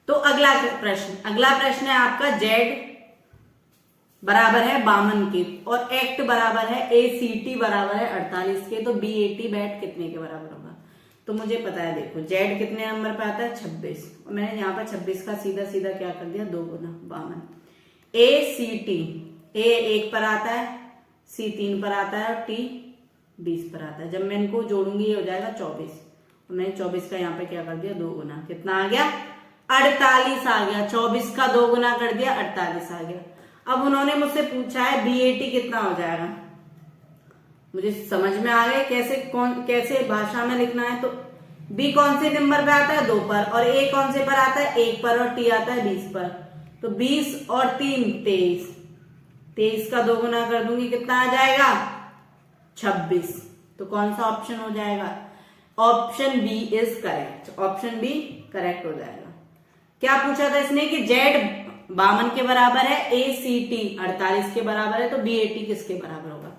तो अगला प्रश्न है आपका जेड बराबर है 52 के और एक्ट बराबर है ACT बराबर है 48 के, तो BAT बैट कितने के बराबर होगा? तो मुझे पता है, देखो जेड कितने नंबर पे आता है? 26, और मैंने यहाँ पर 26 का सीधा सीधा क्या कर दिया? 2 गुना 52। ACT A 1 पर आता है, C 3 पर आता है और T 20 पर आता है। जब मैं इनको जोड़ूंगी ये हो जाएगा 24, और मैंने 24 का यहाँ पे क्या कर दिया? 2 गुना। कितना आ गया? 48 आ गया। 24 का 2 गुना कर दिया, 48 आ गया। अब उन्होंने मुझसे पूछा है BAT कितना हो जाएगा। मुझे समझ में आ गए कैसे भाषा में लिखना है। तो B कौन से नंबर पे आता है? 2 पर, और A कौन से पर आता है? 1 पर, और T आता है 20 पर। तो 20 और 3 23, 23 का 2 गुना कर दूंगी, कितना आ जाएगा? 26। तो कौन सा ऑप्शन हो जाएगा? Option B is correct. Option B correct हो जाएगा। क्या पूछा था इसने कि जेड 52 के बराबर है, ACT 48 के बराबर है, तो BAT किसके बराबर होगा?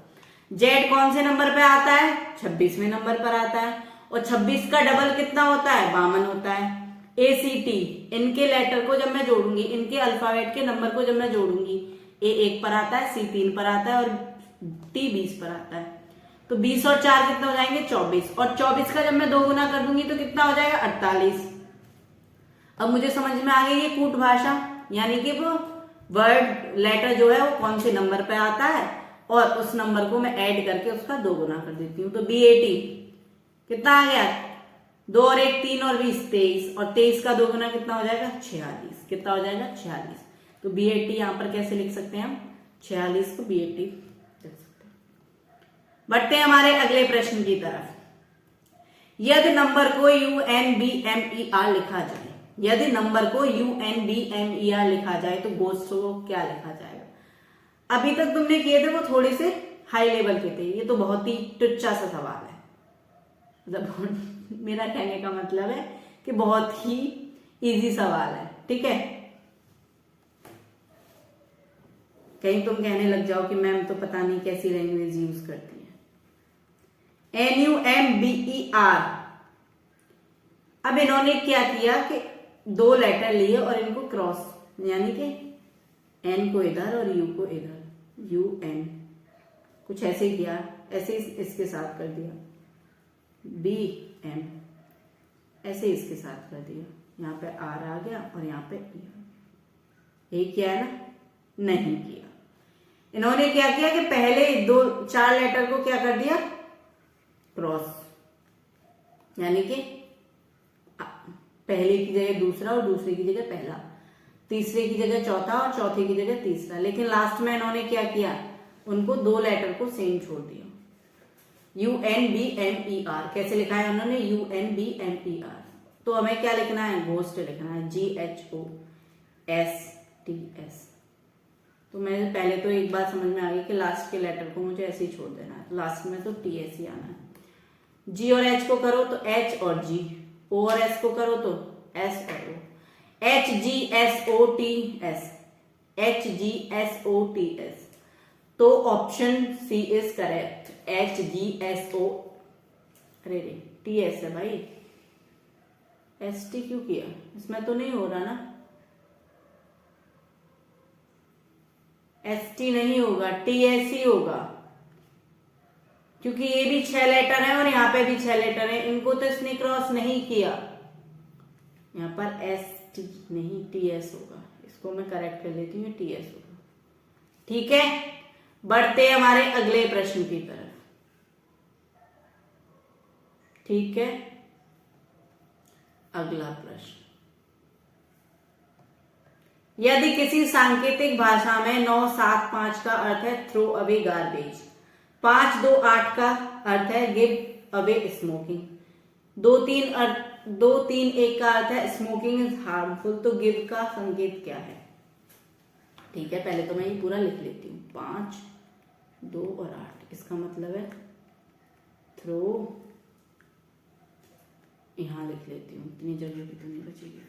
जेड कौन से नंबर पे आता है? 26वें नंबर पर आता है, और 26 का डबल कितना होता है? 52 होता है। ACT इनके लेटर को जब मैं जोड़ूंगी, इनके अल्फाबेट के नंबर को जब मैं जोड़ूंगी, A 1 पर आता है, C 3 पर आता है और T 20 पर आता है। तो 20 और 4 कितना हो जाएंगे? 24, और 24 का जब मैं 2 गुना कर दूंगी तो कितना हो जाएगा? 48। अब मुझे समझ में आ गई ये कूट भाषा, यानी कि वो वर्ड लेटर जो है वो कौन से नंबर पे आता है और उस नंबर को मैं ऐड करके उसका 2 गुना कर देती हूँ। तो BAT कितना आ गया? 2 और 1 3 और 20 23, और 23 का 2 गुना कितना हो जाएगा? 46। कितना हो जाएगा? 46। तो BAT यहां पर कैसे लिख सकते हैं हम? 46 को BAT लिख सकते हैं। बढ़ते हैं हमारे अगले प्रश्न की तरफ। यदि नंबर को UNBMER लिखा जाए, यदि नंबर को UNBMER लिखा जाए तो गोश्त को क्या लिखा जाएगा? अभी तक तुमने किए थे वो थोड़े से हाई लेवल के थे, ये तो बहुत ही टुच्चा सा सवाल है। मतलब मेरा कहने का मतलब है कि बहुत ही इजी सवाल है। ठीक है, कहीं तुम कहने लग जाओ कि मैम तो पता नहीं कैसी लैंग्वेज यूज करती है। NUMBER। अब इन्होंने क्या किया कि 2 लेटर लिए और इनको क्रॉस, यानी कि N को इधर और U को इधर, UN कुछ ऐसे किया, ऐसे इसके साथ कर दिया, BM ऐसे इसके साथ कर दिया, यहाँ पे R आ गया और यहाँ पे E। ये किया है ना? नहीं किया। इन्होंने क्या किया कि पहले 4 लेटर को क्या कर दिया? क्रॉस, यानी कि पहले की जगह दूसरा और दूसरे की जगह पहला, तीसरे की जगह चौथा और चौथे की जगह तीसरा। लेकिन लास्ट में इन्होंने क्या किया? उनको 2 लेटर को सेम छोड़ दिया। UNBMER कैसे लिखा है उन्होंने? UNBMER। तो हमें क्या लिखना है? गोस्ट लिखना है, GHOSTS। तो मैं पहले तो एक बात समझ में आ गई कि लास्ट के लेटर को मुझे ऐसे ही छोड़ देना है, लास्ट में तो TS ही आना है। G और H को करो तो H और G, O और S को करो तो S और O, HGSOTS, HGSOTS। तो option C is correct, HGSO। अरे रे TS है भाई, ST क्यों किया? इसमें तो नहीं हो रहा ना, ST नहीं होगा, TS ही होगा, क्योंकि ये भी 6 लेटर है और यहाँ पे भी 6 लेटर है, इनको तो इसने क्रॉस नहीं किया। यहाँ पर ST नहीं TS होगा, इसको मैं करेक्ट कर लेती हूँ, TS होगा। ठीक है, बढ़ते हैं हमारे अगले प्रश्न की तरफ। ठीक है, अगला प्रश्न, यदि किसी सांकेतिक भाषा में 975 का अर्थ है थ्रो अवे गार्बेज, 528 का अर्थ है गिव अवे स्मोकिंग, 231 का अर्थ है स्मोकिंग इज हार्मफुल, तो गिव का संकेत क्या है? ठीक है, पहले तो मैं ये पूरा लिख लेती हूँ। 5, 2 और 8, इसका मतलब है थ्रो यहां लिख लेती हूँ, इतनी जगह भी तो नहीं बचेगी।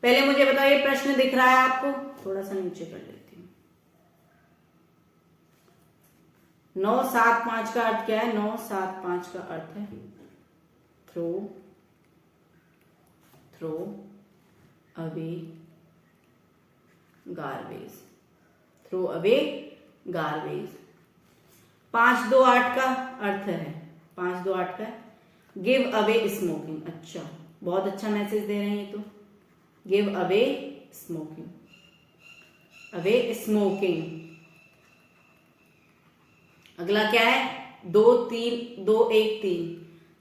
पहले मुझे बताओ ये प्रश्न दिख रहा है आपको? थोड़ा सा नीचे कर लेती हूँ। 9 7 5 का अर्थ क्या है? 9 7 5 का अर्थ है throw away garbage. Throw away garbage. 5 2 8 का अर्थ है, 5 2 8 का गिव अवे स्मोकिंग। अच्छा, बहुत अच्छा मैसेज दे रहे हैं ये तो। Give away smoking, away smoking. अगला क्या है? 2 3 2 1 3।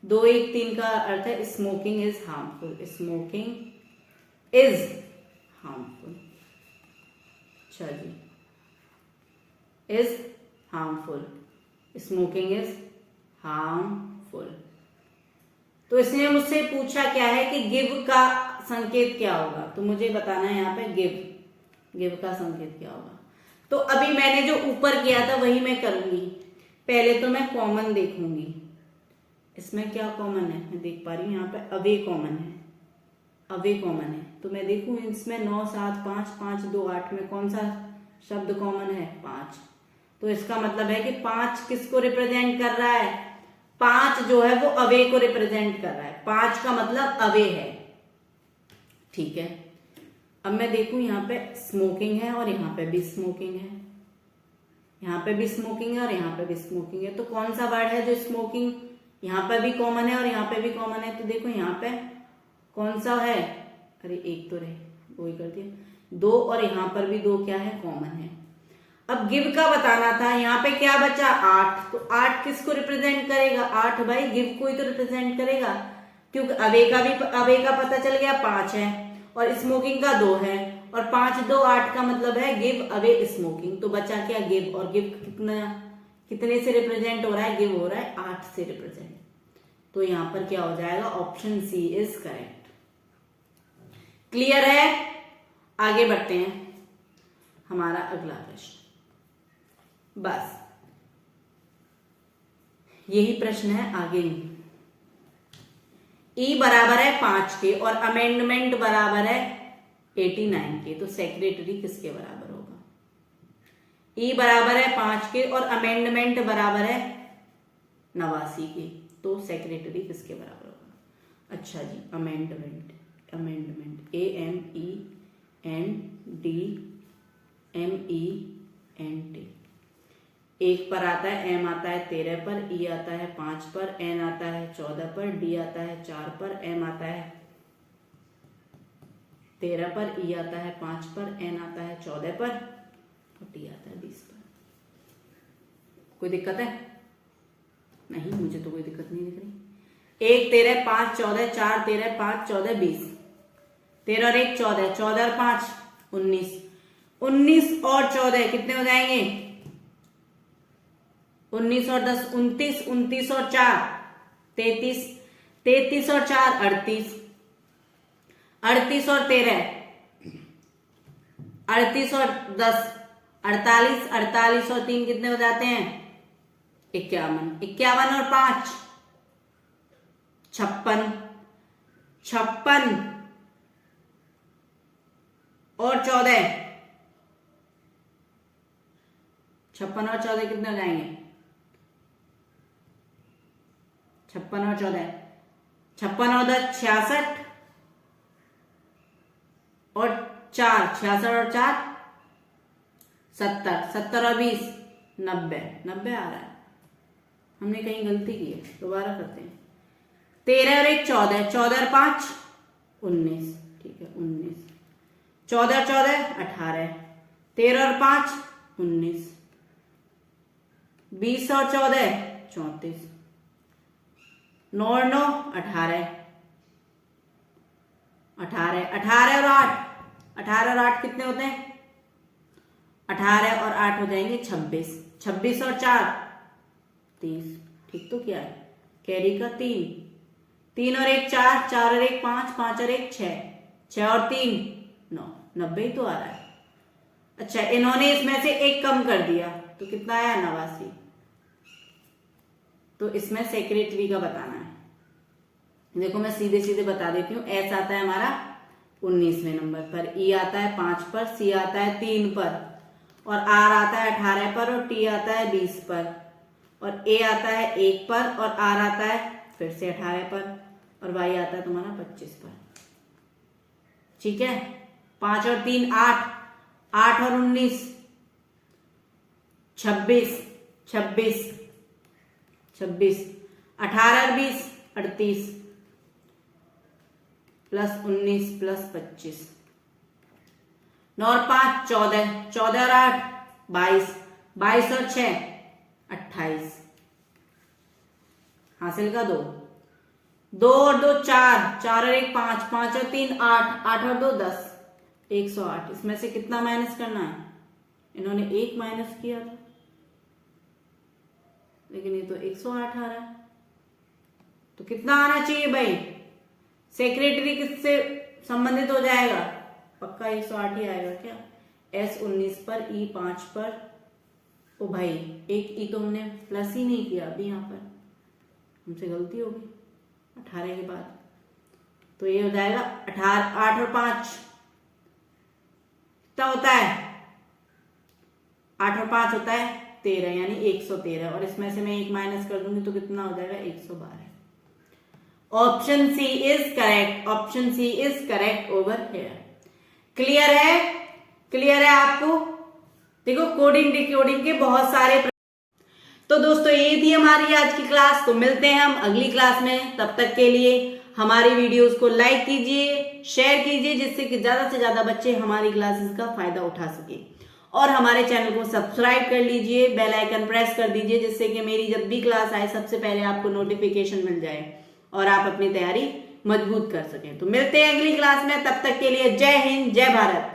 2 1 3 का अर्थ है smoking is harmful. Smoking is harmful. अच्छा जी, is harmful. Smoking is harmful. तो इसने मुझसे पूछा क्या है कि गिव का संकेत क्या होगा, तो मुझे बताना है यहाँ पे गिव का संकेत क्या होगा। तो अभी मैंने जो ऊपर किया था वही मैं करूंगी। पहले तो मैं कॉमन देखूंगी, इसमें क्या कॉमन है मैं देख पा रही हूँ। यहाँ पे अवे कॉमन है, अवे कॉमन है। तो मैं देखूं इसमें 9 7 5 5 2 8 में कौन सा शब्द कॉमन है? 5। तो इसका मतलब है कि 5 किसको रिप्रेजेंट कर रहा है? 5 जो है वो अवे को रिप्रेजेंट कर रहा है। 5 का मतलब अवे है, ठीक है। अब मैं देखूं यहाँ पे स्मोकिंग है और यहाँ पे भी स्मोकिंग है, यहाँ पे भी स्मोकिंग है और यहाँ पे भी स्मोकिंग है। तो कौन सा वर्ड है जो स्मोकिंग यहाँ पे भी कॉमन है और यहाँ पे भी कॉमन है? तो देखो यहाँ पे कौन सा है? अरे एक तो रहे, वही कर दिया। 2 और यहाँ पर भी 2 क्या है? कॉमन है। अब गिव का बताना था, यहाँ पे क्या बचा? 8। तो 8 किसको रिप्रेजेंट करेगा? 8 भाई गिव को ही तो रिप्रेजेंट करेगा, क्योंकि अवे का पता चल गया 5 है और स्मोकिंग का 2 है, और 5 2 8 का मतलब है गिव अवे स्मोकिंग। तो बचा क्या? गिव। और गिव कितने से रिप्रेजेंट हो रहा है? गिव हो रहा है 8 से रिप्रेजेंट। तो यहां पर क्या हो जाएगा? Option C is correct. Clear है? आगे बढ़ते हैं। हमारा अगला प्रश्न, बस यही प्रश्न है, आगे नहीं। ई बराबर है 5 के और अमेंडमेंट बराबर है 89 के, तो सेक्रेटरी किसके बराबर होगा? ई बराबर है 5 के और अमेंडमेंट बराबर है 89 के, तो सेक्रेटरी किसके बराबर होगा? अच्छा जी, अमेंडमेंट AMENDMENT। 1 पर आता है, M आता है 13 पर, E आता है 5 पर, N आता है 14 पर, D आता है 4 पर, M आता है 13 पर, E आता है 5 पर, N आता है 14 पर और D आता है 20 पर। कोई दिक्कत है? नहीं, मुझे तो कोई दिक्कत नहीं दिख रही। 1 13 5 14, 4 13 5 14 20, 13 और 1 14, 14 और 5 19, 19 और 14 कितने हो जाएंगे? 19 और 10 29, 29 और 4 33, 33 और 4 38, 38 और 13 38 और 10 48, 48 और 3 कितने हो जाते हैं? 51, 51 और 5 56, 56 और 14, 56 और 14 कितने हो जाएंगे? 56 और 14, 56 और 10 66 और 4 66 और 4 70, 70 और 20 90, 90 आ रहा है। हमने कहीं गलती की है, दोबारा करते हैं। 13 और 1 14, 14 और 5 19, ठीक है 19, 14 और 14 18, 13 और 5 19, 20 और 14 34, 9 और 9 18, 18, 18 और 8, 18 और 8 कितने होते हैं? 18 और 8 हो जाएंगे 26, 26 और 4 30, ठीक तो क्या है? कैरी का 3, 3 और 1 4, 4 और 1 5, 5 और 1 6, 6 और 3 9, 90 ही तो आ रहा है। अच्छा, इन्होंने इसमें से एक कम कर दिया तो कितना आया? 89। तो इसमें सेक्रेटरी का बताना है। देखो मैं सीधे सीधे बता देती हूँ। एस आता है हमारा 19वें नंबर पर, ई आता है 5 पर, सी आता है 3 पर, और आर आता है 18 पर, और टी आता है 20 पर, और ए आता है 1 पर, और आर आता है फिर से 18 पर, और वाई आता है तुम्हारा 25 पर। ठीक है, 5 और 3 8, 8 और 19 26, 26, 26, 18 और 20 38, प्लस 19 प्लस 25, 9 और 5 14, 14 और 8 22, 22 और 6 28, हासिल का 2, 2 और 2 4, 4 और 1 5, 5 और 3 8, 8 और 2 10, 108। इसमें से कितना माइनस करना है? इन्होंने 1 माइनस किया था, लेकिन ये तो 108 आ रहा है। तो कितना आना चाहिए भाई? सेक्रेटरी किससे संबंधित हो जाएगा? पक्का 108 ही आएगा क्या? एस 19 पर, ई 5 पर, ओ भाई एक ई तो हमने प्लस ही नहीं किया अभी, यहाँ पर हमसे गलती हो गई 18 के बाद। तो ये हो जाएगा 18, 8 और 5 कितना होता है? 8 और 5 होता है 13, यानी 113, और इसमें से मैं 1 माइनस कर दूंगी तो कितना हो जाएगा? 112। Option C is correct, option C is correct over here. Clear है? क्लियर है आपको? देखो कोडिंग डिकोडिंग के बहुत सारे तो दोस्तों ये थी हमारी आज की क्लास। तो मिलते हैं हम अगली क्लास में, तब तक के लिए हमारी वीडियोस को लाइक कीजिए, शेयर कीजिए, जिससे कि ज्यादा से ज्यादा बच्चे हमारी क्लासेस का फायदा उठा सके, और हमारे चैनल को सब्सक्राइब कर लीजिए, बेल आइकन प्रेस कर दीजिए, जिससे कि मेरी जब भी क्लास आए सबसे पहले आपको नोटिफिकेशन मिल जाए और आप अपनी तैयारी मजबूत कर सकें। तो मिलते हैं अगली क्लास में, तब तक के लिए जय हिंद, जय भारत।